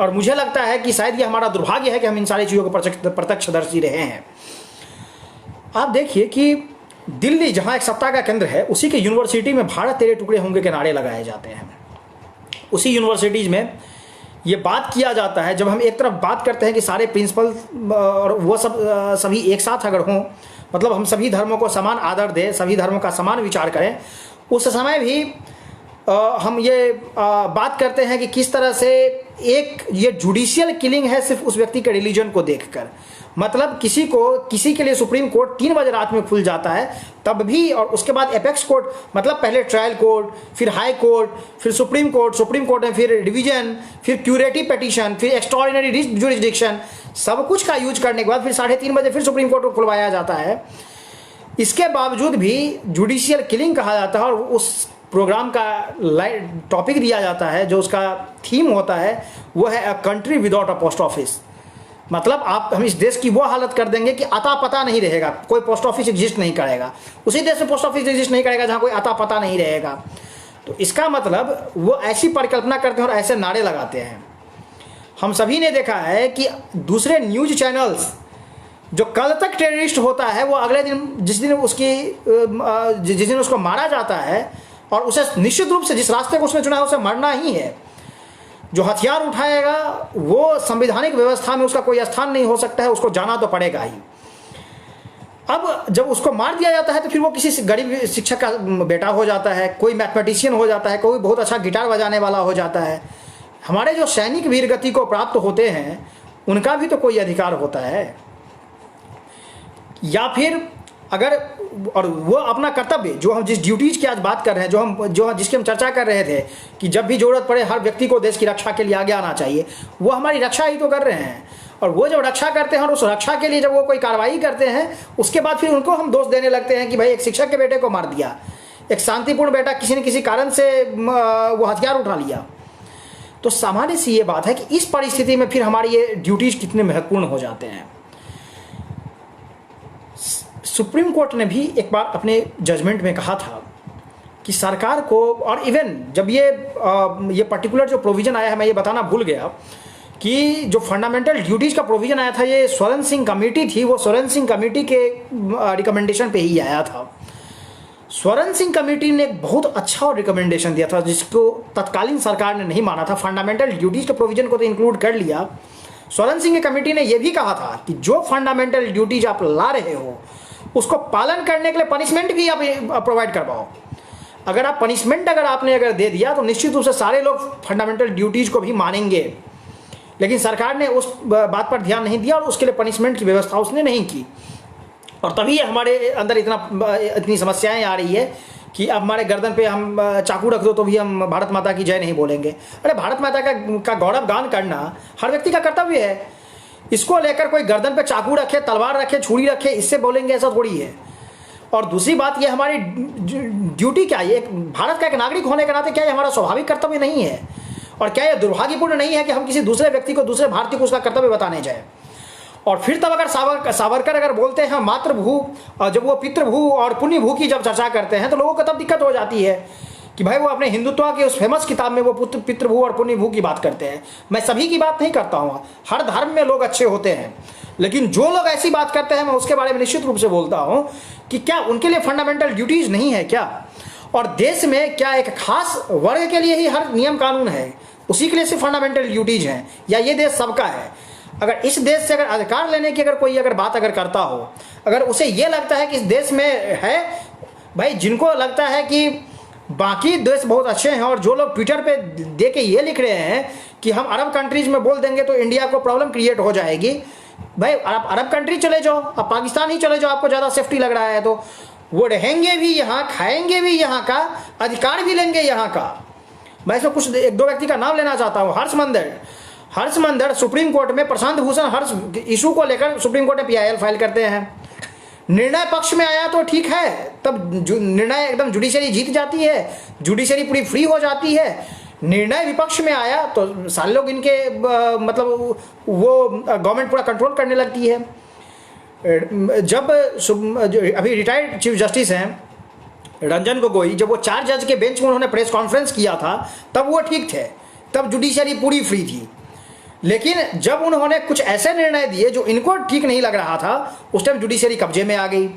S1: और मुझे लगता है कि शायद ये हमारा दुर्भाग्य है कि हम इन सारी चीज़ों को प्रत्यक्षदर्शी रहे हैं। आप देखिए कि दिल्ली जहाँ एक सत्ता का केंद्र है, उसी के यूनिवर्सिटी में भारत तेरे टुकड़े होंगे के नारे लगाए जाते हैं। उसी यूनिवर्सिटीज़ में ये बात किया जाता है, जब हम एक तरफ बात करते हैं कि सारे प्रिंसिपल और वो सब सभी एक साथ अगर हों, मतलब हम सभी धर्मों को समान आदर दें, सभी धर्मों का समान विचार करें, उस समय भी हम ये बात करते हैं कि किस तरह से एक ये जुडिशियल किलिंग है सिर्फ उस व्यक्ति के रिलीजन को देखकर। मतलब किसी के लिए सुप्रीम कोर्ट 3 बजे रात में खुल जाता है तब भी, और उसके बाद एपेक्स कोर्ट, मतलब पहले ट्रायल कोर्ट, फिर हाई कोर्ट, फिर सुप्रीम कोर्ट में फिर डिवीजन, फिर क्यूरेटिव पिटीशन, फिर एक्स्ट्राऑर्डिनरी जुरिस्डिक्शन, सब कुछ का यूज करने के बाद फिर 3:30 बजे फिर सुप्रीम कोर्ट को खुलवाया जाता है। इसके बावजूद भी जुडिशियल किलिंग कहा जाता है, और उस प्रोग्राम का टॉपिक दिया जाता है, जो उसका थीम होता है वो है a country without a post office. मतलब हम इस देश की वो हालत कर देंगे कि अता पता नहीं रहेगा, कोई पोस्ट ऑफिस एग्जिस्ट नहीं करेगा, उसी देश में पोस्ट ऑफिस एग्जिस्ट नहीं करेगा जहाँ कोई अता पता नहीं रहेगा। तो इसका मतलब वो ऐसी परिकल्पना करते हैं और ऐसे नारे लगाते हैं। हम सभी ने देखा है कि दूसरे न्यूज चैनल्स, जो कल तक टेररिस्ट होता है, वो अगले दिन जिस दिन उसको मारा जाता है, और उसे निश्चित रूप से जिस रास्ते को उसने चुना है उसे मरना ही है। जो हथियार उठाएगा वो संवैधानिक व्यवस्था में उसका कोई स्थान नहीं हो सकता है, उसको जाना तो पड़ेगा ही। अब जब उसको मार दिया जाता है तो फिर वो किसी गरीब शिक्षक का बेटा हो जाता है, कोई मैथमेटिशियन हो जाता है, कोई बहुत अच्छा गिटार बजाने वाला हो जाता है। हमारे जो सैनिक वीरगति को प्राप्त होते हैं उनका भी तो कोई अधिकार होता है। या फिर अगर, और वो अपना कर्तव्य, जो हम जिस ड्यूटीज़ की आज बात कर रहे हैं, जिसकी हम चर्चा कर रहे थे कि जब भी ज़रूरत पड़े हर व्यक्ति को देश की रक्षा के लिए आगे आना चाहिए, वो हमारी रक्षा ही तो कर रहे हैं। और वो जब रक्षा करते हैं और उस रक्षा के लिए जब वो कोई कार्रवाई करते हैं, उसके बाद फिर उनको हम दोष देने लगते हैं कि भाई एक शिक्षक के बेटे को मार दिया, एक शांतिपूर्ण बेटा किसी न किसी कारण से वो हथियार उठा लिया। तो सामान्य सी ये बात है कि इस परिस्थिति में फिर हमारी ये ड्यूटीज़ कितने महत्वपूर्ण हो जाते हैं। सुप्रीम कोर्ट ने भी एक बार अपने जजमेंट में कहा था कि सरकार को, और इवन जब ये पर्टिकुलर जो प्रोविज़न आया है, मैं ये बताना भूल गया कि जो फंडामेंटल ड्यूटीज़ का प्रोविज़न आया था, ये सोरेन सिंह कमेटी थी, वो सोरेन सिंह कमेटी के रिकमेंडेशन पे ही आया था। सोरेन सिंह कमेटी ने एक बहुत अच्छा रिकमेंडेशन दिया था जिसको तत्कालीन सरकार ने नहीं माना था। फंडामेंटल ड्यूटीज़ के प्रोविज़न को तो इंक्लूड कर लिया। सोरेन सिंह की कमेटी ने यह भी कहा था कि जो फंडामेंटल ड्यूटीज आप ला रहे हो उसको पालन करने के लिए पनिशमेंट भी आप प्रोवाइड करवाओ। अगर आप पनिशमेंट अगर दे दिया तो निश्चित रूप से सारे लोग फंडामेंटल ड्यूटीज़ को भी मानेंगे। लेकिन सरकार ने उस बात पर ध्यान नहीं दिया और उसके लिए पनिशमेंट की व्यवस्था उसने नहीं की, और तभी हमारे अंदर इतनी समस्याएं आ रही है कि अब हमारे गर्दन पे हम चाकू रख दो तो भी हम भारत माता की जय नहीं बोलेंगे। अरे भारत माता का गौरव गान करना हर व्यक्ति का कर्तव्य है। इसको लेकर कोई गर्दन पे चाकू रखे, तलवार रखे, छुरी रखे, इससे बोलेंगे ऐसा थोड़ी है। और दूसरी बात, ये हमारी ड्यूटी क्या है, भारत का एक नागरिक होने के नाते क्या ये हमारा स्वाभाविक कर्तव्य नहीं है? और क्या यह दुर्भाग्यपूर्ण नहीं है कि हम किसी दूसरे व्यक्ति को, दूसरे भारतीय को उसका कर्तव्य बताने जाए? और फिर तब अगर सावरकर अगर बोलते हैं मातृभू, जब वो पितृभू और पुण्यभू की जब चर्चा करते हैं तो लोगों को तब दिक्कत हो जाती है कि भाई वो अपने हिंदुत्व के उस फेमस किताब में वो पितृभू और पुण्यभू की बात करते हैं। मैं सभी की बात नहीं करता हूँ, हर धर्म में लोग अच्छे होते हैं, लेकिन जो लोग ऐसी बात करते हैं मैं उसके बारे में निश्चित रूप से बोलता हूँ कि क्या उनके लिए फंडामेंटल ड्यूटीज़ नहीं है क्या? और देश में क्या एक खास वर्ग के लिए ही हर नियम कानून है, उसी के लिए सिर्फ फंडामेंटल ड्यूटीज़ हैं, या ये देश सबका है? अगर इस देश से अगर अधिकार लेने की कोई बात करता हो, अगर उसे ये लगता है कि इस देश में है, भाई जिनको लगता है कि बाकी देश बहुत अच्छे हैं और जो लोग ट्विटर पे दे के ये लिख रहे हैं कि हम अरब कंट्रीज में बोल देंगे तो इंडिया को प्रॉब्लम क्रिएट हो जाएगी, भाई आप अरब कंट्री चले जाओ, आप पाकिस्तान ही चले जाओ, आपको ज़्यादा सेफ्टी लग रहा है तो। वो रहेंगे भी यहाँ, खाएंगे भी यहाँ का, अधिकार भी लेंगे यहाँ का। मैं इसमें कुछ एक दो व्यक्ति का नाम लेना चाहता हूँ। हर्ष मंदर सुप्रीम कोर्ट में प्रशांत भूषण हर्ष इशू को लेकर सुप्रीम कोर्ट में PIL फाइल करते हैं। निर्णय पक्ष में आया तो ठीक है, तब निर्णय एकदम जुडिशरी जीत जाती है, जुडिशरी पूरी फ्री हो जाती है। निर्णय विपक्ष में आया तो सारे लोग इनके मतलब वो गवर्नमेंट पूरा कंट्रोल करने लगती है। जब अभी रिटायर्ड चीफ जस्टिस हैं रंजन गोगोई, जब वो 4 जज के बेंच में उन्होंने प्रेस कॉन्फ्रेंस किया था तब वो ठीक थे, तब जुडिशरी पूरी फ्री थी। लेकिन जब उन्होंने कुछ ऐसे निर्णय दिए जो इनको ठीक नहीं लग रहा था, उस टाइम जुडिशरी कब्जे में आ गई।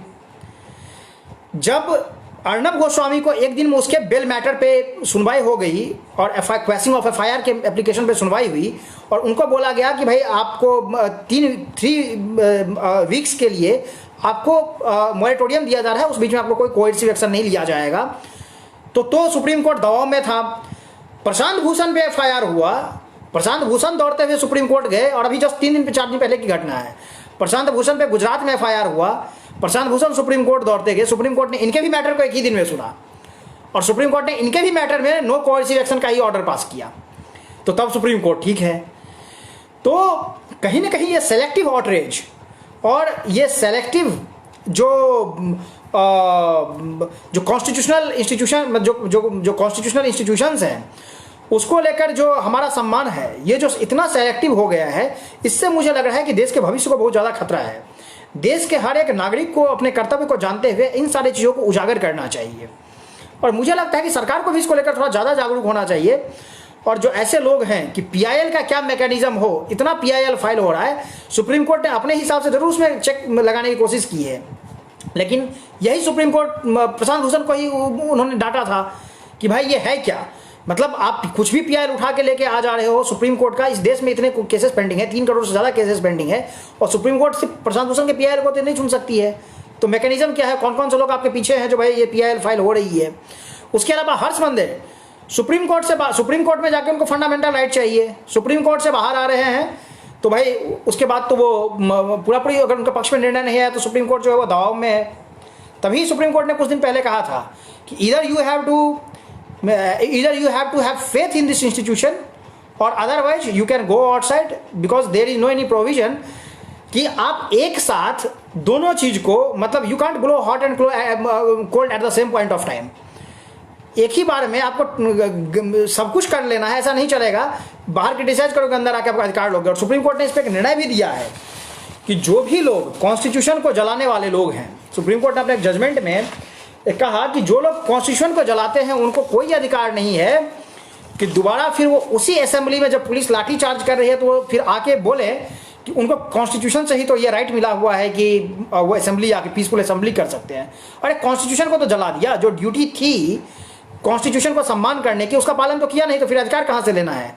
S1: जब अर्नब गोस्वामी को एक दिन में उसके बेल मैटर पे सुनवाई हो गई और क्वेश्चनिंग ऑफ एफआईआर के एप्लीकेशन पे सुनवाई हुई और उनको बोला गया कि भाई आपको 3 वीक्स के लिए आपको मॉरेटोरियम दिया जा रहा है, उस बीच में आपको कोई कोएर्सिव एक्शन नहीं लिया जाएगा, तो सुप्रीम कोर्ट दबाव में था। प्रशांत भूषण पे एफआईआर हुआ, प्रशांत भूषण दौड़ते हुए सुप्रीम कोर्ट गए और अभी जस्ट 4 दिन पहले की घटना है। प्रशांत भूषण पे गुजरात में एफआईआर हुआ, प्रशांत भूषण सुप्रीम कोर्ट दौड़ते गए, सुप्रीम कोर्ट ने इनके भी मैटर को एक ही दिन में सुना और सुप्रीम कोर्ट ने इनके भी मैटर में नो कोएर्सिव एक्शन का ही ऑर्डर पास किया, तो तब सुप्रीम कोर्ट ठीक है। तो कहीं ना कहीं ये सेलेक्टिव आउटरीच और ये सेलेक्टिव जो कॉन्स्टिट्यूशनल इंस्टीट्यूशन जो कॉन्स्टिट्यूशनल इंस्टीट्यूशंस हैं उसको लेकर जो हमारा सम्मान है, ये जो इतना सेलेक्टिव हो गया है, इससे मुझे लग रहा है कि देश के भविष्य को बहुत ज़्यादा खतरा है। देश के हर एक नागरिक को अपने कर्तव्य को जानते हुए इन सारी चीज़ों को उजागर करना चाहिए और मुझे लगता है कि सरकार को भी इसको लेकर थोड़ा ज़्यादा जागरूक होना चाहिए। और जो ऐसे लोग हैं कि पीआईएल का क्या मैकेनिज्म हो, इतना पीआईएल फाइल हो रहा है, सुप्रीम कोर्ट ने अपने हिसाब से जरूर उसमें चेक लगाने की कोशिश की है, लेकिन यही सुप्रीम कोर्ट प्रशांत भूषण को ही उन्होंने डांटा था कि भाई ये है क्या, मतलब आप कुछ भी पीआईएल उठा के लेके आ जा रहे हो सुप्रीम कोर्ट का। इस देश में इतने केसेस पेंडिंग है, 3 करोड़ से ज़्यादा केसेस पेंडिंग है और सुप्रीम कोर्ट सिर्फ प्रशांत भूषण के पीआईएल को तो नहीं चुन सकती है। तो मैकेनिज्म क्या है, कौन कौन से लोग आपके पीछे हैं जो भाई ये पीआईएल फाइल हो रही है। उसके अलावा हर्ष मंदिर सुप्रीम कोर्ट में जाके उनको फंडामेंटल राइट चाहिए, सुप्रीम कोर्ट से बाहर आ रहे हैं तो भाई उसके बाद तो वो पूरी अगर उनके पक्ष में निर्णय नहीं आया तो सुप्रीम कोर्ट जो है वो दबाव में है। तभी सुप्रीम कोर्ट ने कुछ दिन पहले कहा था कि either you have to have faith in this institution or otherwise you can go outside because there is no any provision कि आप एक साथ दोनों चीज को, मतलब you can't blow hot and cold at the same point of time। एक ही बार में आपको सब कुछ कर लेना है, ऐसा नहीं चलेगा। बाहर क्रिटिसाइज करोगे, अंदर आके आपका अधिकार लोगे। और सुप्रीम कोर्ट ने इस पर एक निर्णय भी दिया है कि जो भी लोग कॉन्स्टिट्यूशन को जलाने वाले लोग हैं, सुप्रीम कोर्ट ने अपने जजमेंट में कहा कि जो लोग कॉन्स्टिट्यूशन को जलाते हैं उनको कोई अधिकार नहीं है कि दोबारा फिर वो उसी असेंबली में जब पुलिस लाठी चार्ज कर रही है तो वो फिर आके बोले कि उनको कॉन्स्टिट्यूशन से ही तो ये राइट मिला हुआ है कि वो असेंबली आके पीसफुल असेंबली कर सकते हैं। अरे कॉन्स्टिट्यूशन को तो जला दिया, जो ड्यूटी थी कॉन्स्टिट्यूशन को सम्मान करने की उसका पालन तो किया नहीं, तो फिर अधिकार कहाँ से लेना है।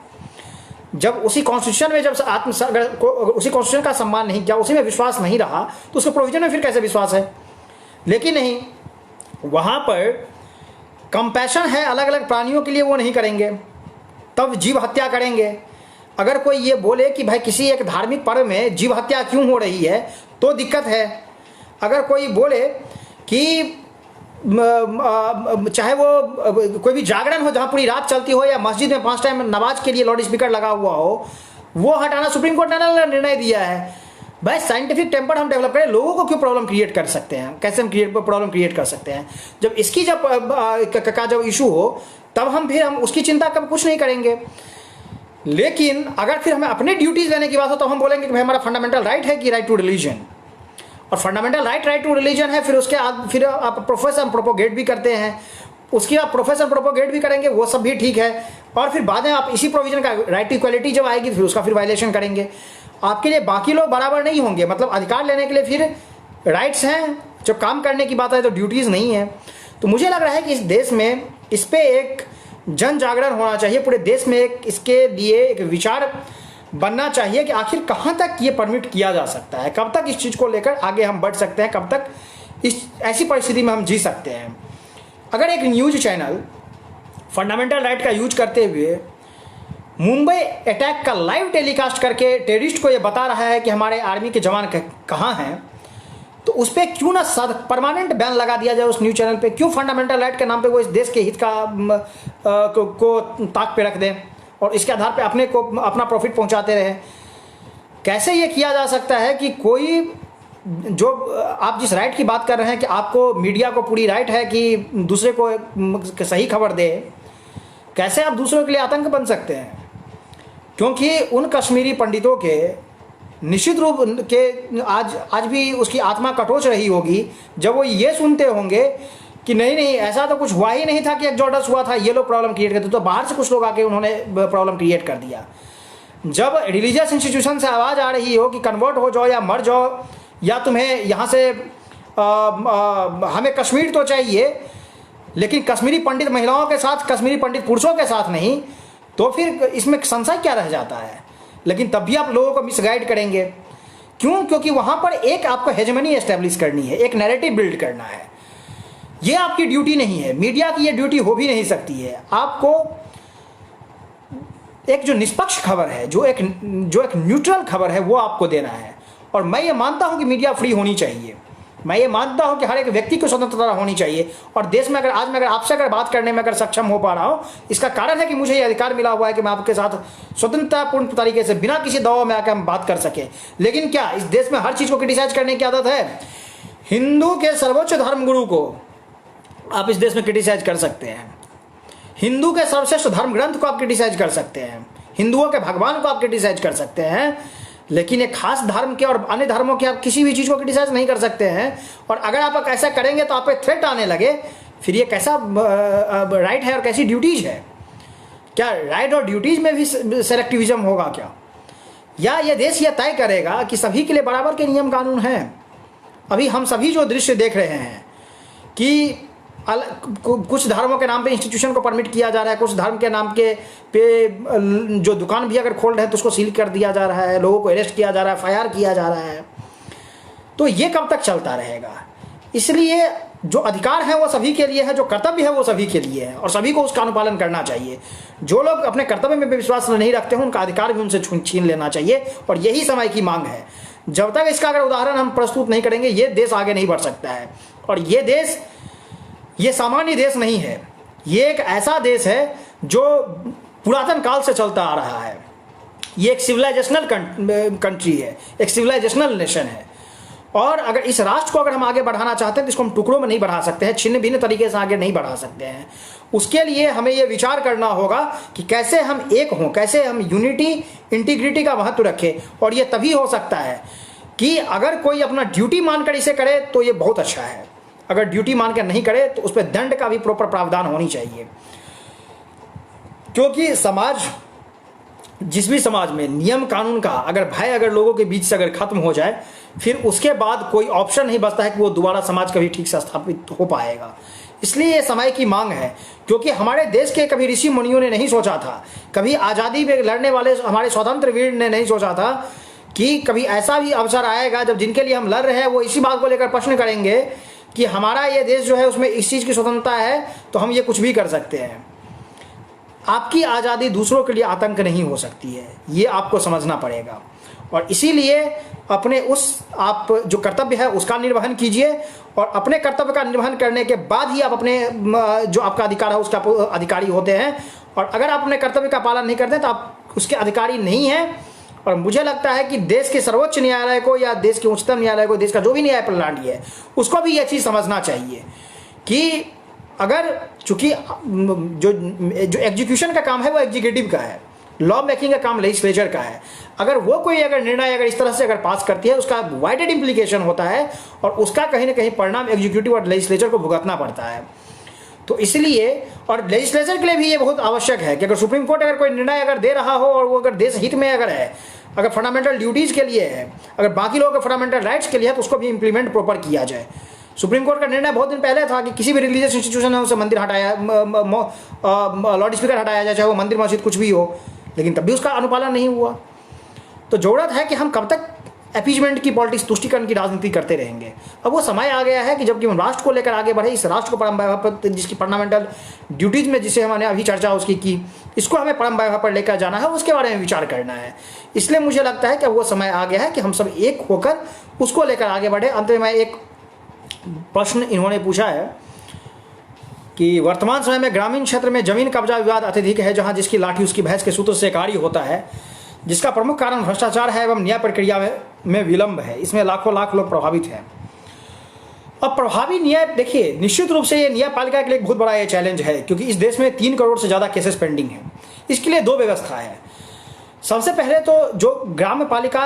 S1: जब उसी कॉन्स्टिट्यूशन में जब उसी कॉन्स्टिट्यूशन का सम्मान नहीं किया, उसी में विश्वास नहीं रहा, तो उसके प्रोविजन में फिर कैसे विश्वास है। लेकिन नहीं, वहाँ पर कंपैशन है अलग अलग प्राणियों के लिए, वो नहीं करेंगे, तब जीव हत्या करेंगे। अगर कोई ये बोले कि भाई किसी एक धार्मिक पर्व में जीव हत्या क्यों हो रही है तो दिक्कत है। अगर कोई बोले कि चाहे वो कोई भी जागरण हो जहाँ पूरी रात चलती हो या मस्जिद में 5 टाइम नमाज के लिए लाउड स्पीकर लगा हुआ हो, वो हटाना सुप्रीम कोर्ट ने निर्णय दिया है। भाई साइंटिफिक टेम्पर हम डेवलप करें, लोगों को क्यों प्रॉब्लम क्रिएट कर सकते हैं, कैसे हम प्रॉब्लम क्रिएट कर सकते हैं। जब इसकी जब इशू हो तब हम उसकी चिंता कब कुछ नहीं करेंगे। लेकिन अगर फिर हमें अपने ड्यूटीज लेने की बात हो तो हम बोलेंगे कि भाई हमारा फंडामेंटल राइट है कि राइट टू रिलीजन, और फंडामेंटल राइट टू रिलीजन है। फिर आप प्रोफेशन प्रोपोगेट भी करते हैं, उसकी आप प्रोफेशन प्रोपोगेट भी करेंगे, वो सब भी ठीक है। और फिर बाद में आप इसी प्रोविजन का राइट टू इक्वालिटी जब आएगी फिर उसका फिर वायलेशन करेंगे। आपके लिए बाकी लोग बराबर नहीं होंगे, मतलब अधिकार लेने के लिए फिर राइट्स हैं, जब काम करने की बात है तो ड्यूटीज़ नहीं है। तो मुझे लग रहा है कि इस देश में इस पर एक जन जागरण होना चाहिए, पूरे देश में एक इसके लिए एक विचार बनना चाहिए कि आखिर कहाँ तक ये परमिट किया जा सकता है, कब तक इस चीज़ को लेकर आगे हम बढ़ सकते हैं, कब तक इस ऐसी परिस्थिति में हम जी सकते हैं। अगर एक न्यूज़ चैनल फंडामेंटल राइट का यूज करते हुए मुंबई अटैक का लाइव टेलीकास्ट करके टेररिस्ट को ये बता रहा है कि हमारे आर्मी के जवान कहाँ हैं, तो उस पर क्यों ना परमानेंट बैन लगा दिया जाए उस न्यूज़ चैनल पे। क्यों फंडामेंटल राइट के नाम पे वो इस देश के हित को ताक पे रख दें और इसके आधार पे अपना प्रॉफिट पहुंचाते रहे। कैसे ये किया जा सकता है कि कोई जो आप जिस राइट की बात कर रहे हैं कि आपको मीडिया को पूरी राइट है कि दूसरे को सही खबर दे, कैसे आप दूसरों के लिए आतंक बन सकते हैं। क्योंकि उन कश्मीरी पंडितों के निश्चित रूप के आज भी उसकी आत्मा कटोच रही होगी जब वो ये सुनते होंगे कि नहीं नहीं ऐसा तो कुछ हुआ ही नहीं था कि एक्सोडस हुआ था, ये लोग प्रॉब्लम क्रिएट करते, तो बाहर से कुछ लोग आके उन्होंने प्रॉब्लम क्रिएट कर दिया। जब रिलीजियस इंस्टीट्यूशन से आवाज़ आ रही हो कि कन्वर्ट हो जाओ या मर जाओ, या तुम्हें यहाँ से हमें कश्मीर तो चाहिए लेकिन कश्मीरी पंडित महिलाओं के साथ, कश्मीरी पंडित पुरुषों के साथ नहीं, तो फिर इसमें संशय क्या रह जाता है। लेकिन तब भी आप लोगों को मिसगाइड करेंगे, क्यों? क्योंकि वहाँ पर एक आपको हेजेमनी एस्टेब्लिश करनी है, एक नैरेटिव बिल्ड करना है। ये आपकी ड्यूटी नहीं है, मीडिया की ये ड्यूटी हो भी नहीं सकती है। आपको एक जो निष्पक्ष खबर है, जो एक न्यूट्रल खबर है, वो आपको देना है। और मैं ये मानता हूँ कि मीडिया फ्री होनी चाहिए, मैं ये मानता हूँ कि हर एक व्यक्ति को स्वतंत्रता होनी चाहिए। और देश में आज मैं आपसे बात करने में सक्षम हो पा रहा हूँ, इसका कारण है कि मुझे ये अधिकार मिला हुआ है कि मैं आपके साथ स्वतंत्रतापूर्ण तरीके से बिना किसी दबाव में आकर हम बात कर सके। लेकिन क्या इस देश में हर चीज़ को क्रिटिसाइज करने की आदत है? हिंदू के सर्वोच्च धर्मगुरु को आप इस देश में क्रिटिसाइज कर सकते हैं, हिंदू के सर्वश्रेष्ठ धर्म ग्रंथ को आप क्रिटिसाइज कर सकते हैं, हिंदुओं के भगवान को आप क्रिटिसाइज कर सकते हैं, लेकिन एक खास धर्म के और अन्य धर्मों के आप किसी भी चीज़ को क्रिटिसाइज नहीं कर सकते हैं। और अगर आप ऐसा करेंगे तो आप पे थ्रेट आने लगे, फिर ये कैसा राइट है और कैसी ड्यूटीज है? क्या राइट और ड्यूटीज में भी सेलेक्टिविज्म होगा क्या? या ये देश ये तय करेगा कि सभी के लिए बराबर के नियम कानून हैं? अभी हम सभी जो दृश्य देख रहे हैं कि कुछ धर्मों के नाम पे इंस्टीट्यूशन को परमिट किया जा रहा है, कुछ धर्म के नाम के पे जो दुकान भी अगर खोल रहे हैं तो उसको सील कर दिया जा रहा है, लोगों को अरेस्ट किया जा रहा है, FIR किया जा रहा है, तो ये कब तक चलता रहेगा? इसलिए जो अधिकार है वो सभी के लिए है, जो कर्तव्य है वो सभी के लिए है, और सभी को उसका अनुपालन करना चाहिए। जो लोग अपने कर्तव्य में विश्वास नहीं रखते हैं उनका अधिकार भी उनसे छीन लेना चाहिए, और यही समय की मांग है। जब तक इसका अगर उदाहरण हम प्रस्तुत नहीं करेंगे, ये देश आगे नहीं बढ़ सकता है। और ये देश ये सामान्य देश नहीं है, ये एक ऐसा देश है जो पुरातन काल से चलता आ रहा है। ये एक सिविलाइजेशनल कंट्री है, एक सिविलाइजेशनल नेशन है। और अगर इस राष्ट्र को अगर हम आगे बढ़ाना चाहते हैं तो इसको हम टुकड़ों में नहीं बढ़ा सकते हैं, छिन्न भिन्न तरीके से आगे नहीं बढ़ा सकते हैं। उसके लिए हमें ये विचार करना होगा कि कैसे हम एक हों, कैसे हम यूनिटी, इंटीग्रिटी का महत्व रखें। और ये तभी हो सकता है कि अगर कोई अपना ड्यूटी मानकर इसे करे तो ये बहुत अच्छा है, अगर ड्यूटी मान कर नहीं करे तो उस पर दंड का भी प्रॉपर प्रावधान होनी चाहिए। क्योंकि समाज, जिस भी समाज में नियम कानून का अगर लोगों के बीच से अगर खत्म हो जाए, फिर उसके बाद कोई ऑप्शन नहीं बचता है कि वो दोबारा समाज कभी ठीक से स्थापित हो पाएगा। इसलिए ये समय की मांग है, क्योंकि हमारे देश के कभी ऋषि मुनियों ने नहीं सोचा था, कभी आज़ादी में लड़ने वाले हमारे स्वतंत्र वीर ने नहीं सोचा था कि कभी ऐसा भी अवसर आएगा जब जिनके लिए हम लड़ रहे हैं वो इसी बात को लेकर प्रश्न करेंगे कि हमारा ये देश जो है उसमें इस चीज़ की स्वतंत्रता है तो हम ये कुछ भी कर सकते हैं। आपकी आज़ादी दूसरों के लिए आतंक नहीं हो सकती है, ये आपको समझना पड़ेगा। और इसीलिए अपने आप जो कर्तव्य है उसका निर्वहन कीजिए, और अपने कर्तव्य का निर्वहन करने के बाद ही आप अपने जो आपका अधिकार है उसका अधिकारी होते हैं। और अगर आप अपने कर्तव्य का पालन नहीं करते तो आप उसके अधिकारी नहीं हैं। और मुझे लगता है कि देश के सर्वोच्च न्यायालय को या देश के उच्चतम न्यायालय को, देश का जो भी न्याय प्रणाली है, उसको भी यह चीज़ समझना चाहिए कि अगर चूंकि जो एग्जीक्यूशन का काम है वो एग्जीक्यूटिव का है, लॉ मेकिंग का काम लेजिस्लेचर का है। अगर वो कोई अगर निर्णय इस तरह से अगर पास करती है उसका वाइडेड इम्प्लीकेशन होता है और उसका कहीं ना कहीं परिणाम एग्जीक्यूटिव और लेजिस्लेचर को भुगतना पड़ता है। तो इसलिए और लेजिस्लेचर के लिए भी ये बहुत आवश्यक है कि अगर सुप्रीम कोर्ट अगर कोई निर्णय अगर दे रहा हो और वो अगर देश हित में अगर है, अगर फंडामेंटल ड्यूटीज़ के लिए है, अगर बाकी लोगों के फंडामेंटल राइट्स के लिए है, तो उसको भी इम्प्लीमेंट प्रॉपर किया जाए। सुप्रीम कोर्ट का निर्णय बहुत दिन पहले था कि किसी भी रिलीजियस इंस्टीट्यूशन है उसे मंदिर हटाया, लाउड स्पीकर हटाया जाए, चाहे वो मंदिर मस्जिद कुछ भी हो, लेकिन तब भी उसका अनुपालन नहीं हुआ। तो जरूरत है कि हम कब तक अपीजमेंट की पॉलिटिक्स, तुष्टिकरण की राजनीति करते रहेंगे। अब वो समय आ गया है कि जबकि हम राष्ट्र को लेकर आगे बढ़े, इस राष्ट्र को परम वैभव पर, जिसकी फंडामेंटल ड्यूटीज़ में जिसे हमने अभी चर्चा उसकी की, इसको हमें परम वैभव पर लेकर जाना है, उसके बारे में विचार करना है। इसलिए मुझे लगता है कि वो समय आ गया है कि हम सब एक होकर उसको लेकर आगे बढ़े। अंत में मैं एक प्रश्न इन्होंने पूछा है कि वर्तमान समय में ग्रामीण क्षेत्र में जमीन कब्जा विवाद अत्यधिक है, जहां जिसकी लाठी उसकी भैंस के सूत्र से कार्य होता है, जिसका प्रमुख कारण भ्रष्टाचार है एवं न्याय प्रक्रिया में विलंब है। इसमें लाखों लाख लोग प्रभावित हैं। अब प्रभावी न्याय, देखिए निश्चित रूप से ये न्यायपालिका के लिए एक बहुत बड़ा ये चैलेंज है, क्योंकि इस देश में 3 करोड़ से ज़्यादा केसेस पेंडिंग हैं। इसके लिए 2 व्यवस्था है। सबसे पहले तो जो ग्राम पालिका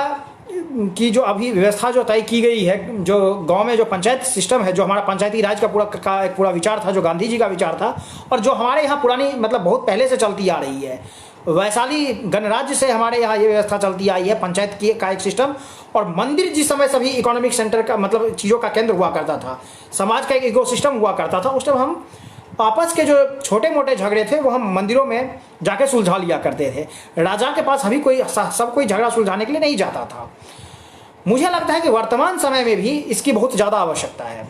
S1: की जो अभी व्यवस्था जो तय की गई है, जो गांव में जो पंचायत सिस्टम है, जो हमारा पंचायती राज का पूरा विचार था, जो गांधी जी का विचार था, और जो हमारे यहाँ पुरानी मतलब बहुत पहले से चलती आ रही है, वैशाली गणराज्य से हमारे यहाँ ये व्यवस्था चलती आई है, पंचायत की का एक सिस्टम। और मंदिर जिस समय सभी इकोनॉमिक सेंटर का मतलब चीज़ों का केंद्र हुआ करता था, समाज का एक इकोसिस्टम हुआ करता था, उस टाइम हम आपस के जो छोटे मोटे झगड़े थे वो हम मंदिरों में जाके सुलझा लिया करते थे। राजा के पास अभी कोई सब कोई झगड़ा सुलझाने के लिए नहीं जाता था। मुझे लगता है कि वर्तमान समय में भी इसकी बहुत ज़्यादा आवश्यकता है।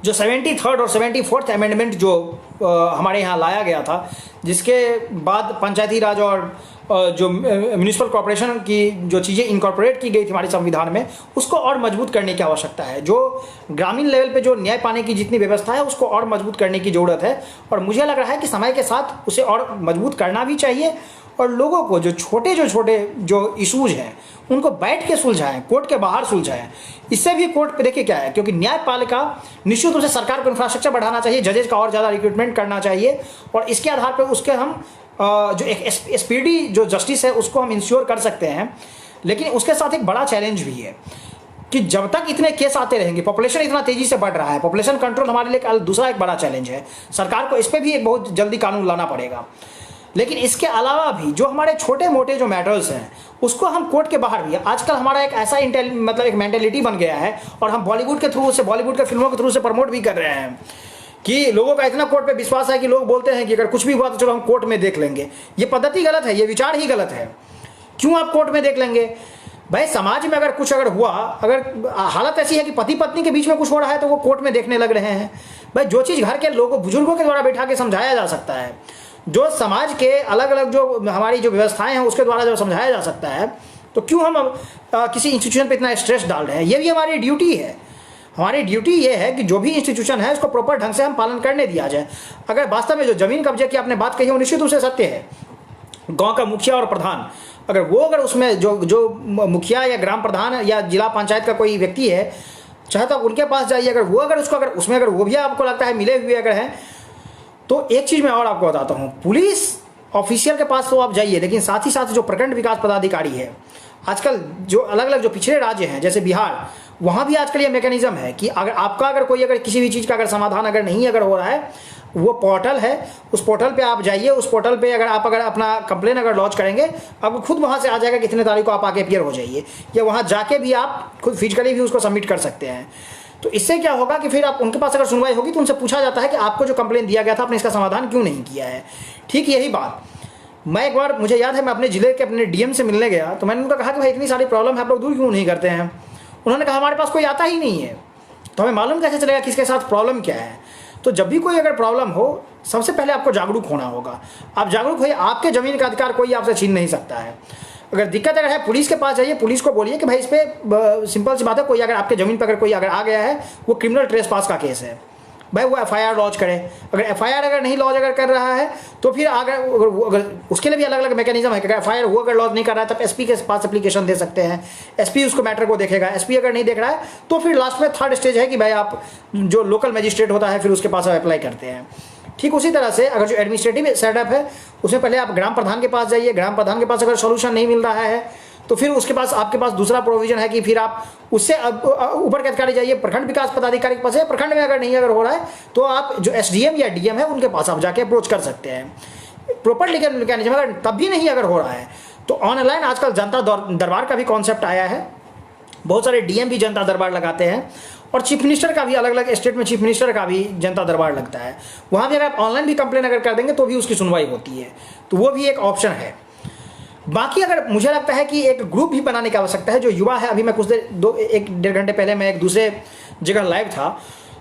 S1: जो 73rd और 74th अमेंडमेंट जो हमारे यहाँ लाया गया था, जिसके बाद पंचायती राज और जो म्यूनिसिपल कॉर्पोरेशन की जो चीज़ें इनकॉर्पोरेट की गई थी हमारे संविधान में, उसको और मजबूत करने की आवश्यकता है। जो ग्रामीण लेवल पे जो न्याय पाने की जितनी व्यवस्था है उसको और मजबूत करने की ज़रूरत है। और मुझे लग रहा है कि समय के साथ उसे और मजबूत करना भी चाहिए, और लोगों को जो छोटे जो इशूज़ हैं उनको बैठ के सुलझाएं, कोर्ट के बाहर सुलझाएं। इससे भी कोर्ट पे देखिए क्या है, क्योंकि न्यायपालिका निश्चित रूप से सरकार को इंफ्रास्ट्रक्चर बढ़ाना चाहिए, जजेज का और ज़्यादा रिक्रूटमेंट करना चाहिए, और इसके आधार पर उसके हम जो एक स्पीडी जो जस्टिस है उसको हम इंश्योर कर सकते हैं। लेकिन उसके साथ एक बड़ा चैलेंज भी है कि जब तक इतने केस आते रहेंगे, पॉपुलेशन इतना तेजी से बढ़ रहा है, पॉपुलेशन कंट्रोल हमारे लिए दूसरा एक बड़ा चैलेंज है। सरकार को इस पर भी एक बहुत जल्दी कानून लाना पड़ेगा। लेकिन इसके अलावा भी जो हमारे छोटे मोटे जो मैटर्स हैं उसको हम कोर्ट के बाहर भी, आजकल हमारा एक ऐसा मतलब एक मेंटेलिटी बन गया है, और हम बॉलीवुड के थ्रू से, बॉलीवुड के फिल्मों के थ्रू से प्रमोट भी कर रहे हैं कि लोगों का इतना कोर्ट पे विश्वास है कि लोग बोलते हैं कि अगर कुछ भी हुआ तो चलो हम कोर्ट में देख लेंगे। ये पद्धति गलत है, ये विचार ही गलत है। क्यों आप कोर्ट में देख लेंगे? भाई समाज में अगर कुछ हुआ, अगर हालत ऐसी है कि पति पत्नी के बीच में कुछ हो रहा है तो वो कोर्ट में देखने लग रहे हैं। भाई जो चीज़ घर के लोगों, बुजुर्गों के द्वारा बैठा के समझाया जा सकता है, जो समाज के अलग अलग जो हमारी जो व्यवस्थाएं हैं उसके द्वारा जो समझाया जा सकता है, तो क्यों हम किसी इंस्टीट्यूशन पे इतना स्ट्रेस डाल रहे हैं? ये भी हमारी ड्यूटी है। हमारी ड्यूटी ये है कि जो भी इंस्टीट्यूशन है उसको प्रॉपर ढंग से हम पालन करने दिया जाए। अगर वास्तव में जो जमीन कब्जे की आपने बात कही है वो निश्चित रूप से सत्य है। गांव का मुखिया और प्रधान, अगर उसमें जो मुखिया या ग्राम प्रधान या जिला पंचायत का कोई व्यक्ति है, चाहे तो आप उनके पास जाइए, अगर वो भी आपको लगता है मिले हुए अगर हैं, तो एक चीज़ मैं और आपको बताता हूँ, पुलिस ऑफिशियल के पास तो आप जाइए, लेकिन साथ ही साथ जो प्रखंड विकास पदाधिकारी है, आजकल जो अलग अलग जो पिछड़े राज्य हैं जैसे बिहार, वहाँ भी आजकल ये मैकेनिज्म है कि अगर किसी भी चीज़ का समाधान नहीं हो रहा है, वो पोर्टल है, उस पोर्टल पे आप जाइए, उस पोर्टल पे अगर अपना कंप्लेन लॉन्च करेंगे, आपको खुद वहाँ से आ जाएगा कितने तारीख को आप आके अपीयर हो जाइए, या वहाँ जाके भी आप खुद फिजिकली भी उसको सबमिट कर सकते हैं। तो इससे क्या होगा कि फिर आप उनके पास अगर सुनवाई होगी तो उनसे पूछा जाता है कि आपको जो कंप्लेन दिया गया था आपने इसका समाधान क्यों नहीं किया है। ठीक यही बात मैं एक बार, मुझे याद है, मैं अपने ज़िले के अपने डीएम से मिलने गया, तो मैंने उनका कहा कि भाई इतनी सारी प्रॉब्लम है, आप लोग दूर क्यों नहीं करते हैं? उन्होंने कहा हमारे पास कोई आता ही नहीं है, तो हमें मालूम कैसे चलेगा किसके साथ प्रॉब्लम क्या है? तो जब भी कोई अगर प्रॉब्लम हो, सबसे पहले आपको जागरूक होना होगा। आप जागरूक होइए, आपके ज़मीन का अधिकार कोई आपसे छीन नहीं सकता है। अगर दिक्कत है पुलिस के पास जाइए, पुलिस को बोलिए कि भाई इस पर सिंपल सी बात है, कोई अगर आपके ज़मीन पर कोई आ गया है, वो क्रिमिनल ट्रेसपास का केस है, भाई वो एफआईआर लॉन्च करे। अगर एफआईआर नहीं लॉन्च कर रहा है तो फिर अगर उसके लिए भी अलग अलग मैकेनिज्म है कि एफआईआर वो अगर लॉन्च नहीं कर रहा है तब एसपी के पास एप्लीकेशन दे सकते हैं, एसपी उसको मैटर को देखेगा। एसपी अगर नहीं देख रहा है तो फिर लास्ट में थर्ड स्टेज है कि भाई आप जो लोकल मजिस्ट्रेट होता है फिर उसके पास आप अप्लाई करते हैं। ठीक उसी तरह से अगर जो एडमिनिस्ट्रेटिव सेटअप है उसमें पहले आप ग्राम प्रधान के पास जाइए, ग्राम प्रधान के पास अगर सोल्यूशन नहीं मिल रहा है तो फिर उसके पास आपके पास दूसरा प्रोविजन है कि फिर आप उससे ऊपर के अधिकारी जाइए, प्रखंड विकास पदाधिकारी के पास है। प्रखंड में अगर हो रहा है तो आप जो एसडीएम या डीएम है उनके पास आप जाके अप्रोच कर सकते हैं। प्रॉपर लीगल मैकेनिज्म अगर तब भी नहीं अगर हो रहा है तो ऑनलाइन आजकल जनता दरबार का भी कॉन्सेप्ट आया है। बहुत सारे डीएम भी जनता दरबार लगाते हैं, और चीफ मिनिस्टर का भी अलग अलग स्टेट में चीफ मिनिस्टर का भी जनता दरबार लगता है। वहाँ भी अगर आप ऑनलाइन भी कंप्लेन अगर कर देंगे तो भी उसकी सुनवाई होती है, तो वो भी एक ऑप्शन है। बाकी अगर मुझे लगता है कि एक ग्रुप भी बनाने की आवश्यकता है। जो युवा है, अभी मैं कुछ देर एक डेढ़ घंटे पहले मैं एक दूसरे जगह लाइव था,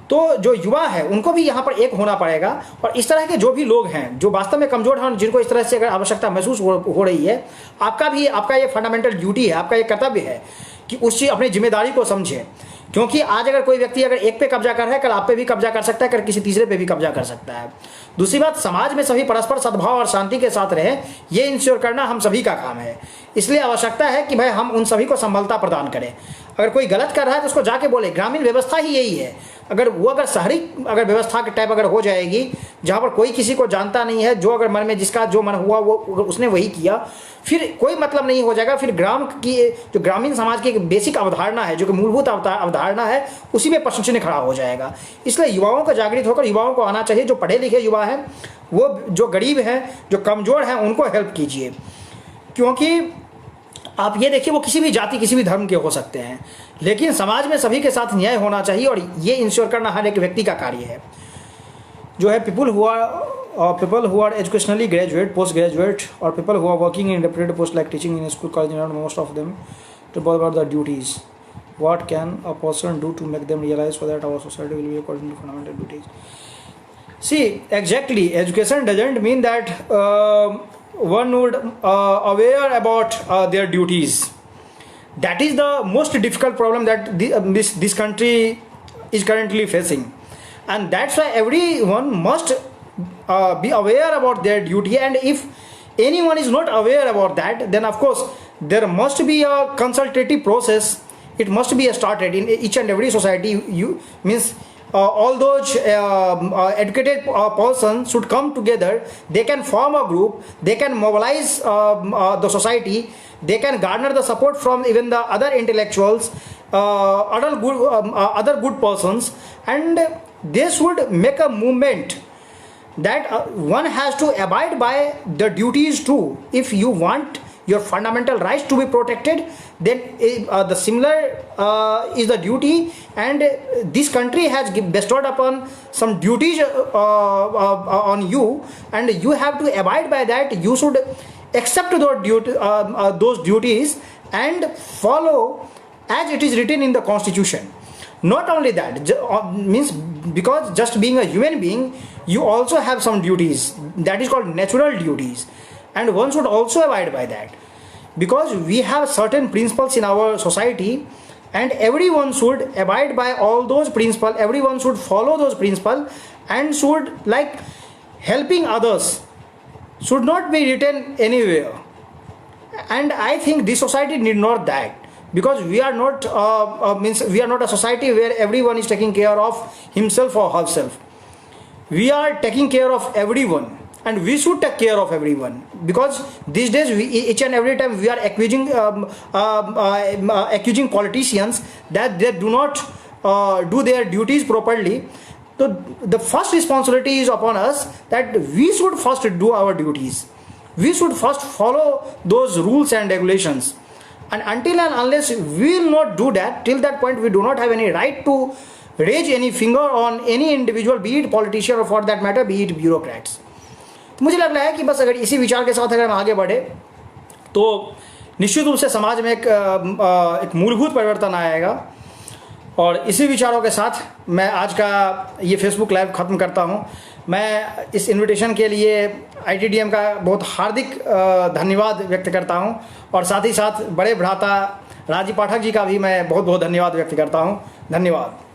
S1: तो जो युवा है उनको भी यहाँ पर एक होना पड़ेगा। और इस तरह के जो भी लोग हैं जो वास्तव में कमज़ोर हैं, जिनको इस तरह से अगर आवश्यकता महसूस हो रही है, आपका ये फंडामेंटल ड्यूटी है, आपका ये कर्तव्य है कि उस चीज़ अपनी जिम्मेदारी को समझें क्योंकि आज अगर कोई व्यक्ति अगर एक पे कब्जा कर रहा है, कल आप पे भी कब्जा कर सकता है, कल किसी तीसरे पे भी कब्जा कर सकता है। दूसरी बात, समाज में सभी परस्पर सद्भाव और शांति के साथ रहे, ये इंश्योर करना हम सभी का काम है। इसलिए आवश्यकता है कि भाई हम उन सभी को संबलता प्रदान करें। अगर कोई गलत कर रहा है तो उसको जाके बोले। ग्रामीण व्यवस्था ही यही है। अगर शहरी व्यवस्था के टाइप अगर हो जाएगी, जहाँ पर कोई किसी को जानता नहीं है, जो अगर मन में जिसका जो मन हुआ वो उसने वही किया, फिर कोई मतलब नहीं हो जाएगा। फिर ग्राम की जो ग्रामीण समाज की एक बेसिक अवधारणा है, जो कि मूलभूत अवधारणा है, उसी में प्रश्न चिन्ह खड़ा हो जाएगा। इसलिए युवाओं को जागृत होकर युवाओं को आना चाहिए। जो पढ़े लिखे युवा हैं, वो जो गरीब हैं, जो कमज़ोर हैं, उनको हेल्प कीजिए। क्योंकि आप ये देखिए, वो किसी भी जाति किसी भी धर्म के हो सकते हैं, लेकिन समाज में सभी के साथ न्याय होना चाहिए, और ये इंश्योर करना हर एक व्यक्ति का कार्य है। जो है people who are educationally graduate, post graduate, और people who are working in reputed post like teaching in school, college, most of them to about the duties. What can a person do to make them realize so that our society will be according to fundamental duties? See, exactly, education doesn't mean that one would aware about their duties. That is the most difficult problem that this country is currently facing, and that's why everyone must be aware about their duty. And if anyone is not aware about that, then of course there must be a consultative process. It must be started in each and every society. You means all those educated persons should come together. They can form a group. They can mobilize the society. They can garner the support from even the other intellectuals, other good persons, and they should make a movement that one has to abide by the duties too. If you want your fundamental rights to be protected, then the similar is the duty, and this country has bestowed upon some duties on you, and you have to abide by that. You should accept those duties and follow as it is written in the constitution. Not only that, means because just being a human being, you also have some duties that is called natural duties, and one should also abide by that, because we have certain principles in our society, and everyone should abide by all those principles. Everyone should follow those principles, and should, like, helping others should not be written anywhere. And I think this society need not that, because we are not we are not a society where everyone is taking care of himself or herself. We are taking care of everyone, and we should take care of everyone, because these days each and every time we are accusing politicians that they do not do their duties properly. So the first responsibility is upon us, that we should first do our duties. We should first follow those rules and regulations, and until and unless we will not do that, till that point we do not have any right to raise any finger on any individual, be it politician or for that matter be it bureaucrats. तो मुझे लग रहा है कि बस अगर इसी विचार के साथ अगर हम आगे बढ़े, तो निश्चित रूप से समाज में एक मूलभूत परिवर्तन आएगा। और इसी विचारों के साथ मैं आज का ये फेसबुक लाइव ख़त्म करता हूँ। मैं इस इनविटेशन के लिए ITDM का बहुत हार्दिक धन्यवाद व्यक्त करता हूँ, और साथ ही साथ बड़े भ्राता राजीव पाठक जी का भी मैं बहुत बहुत धन्यवाद व्यक्त करता हूँ। धन्यवाद।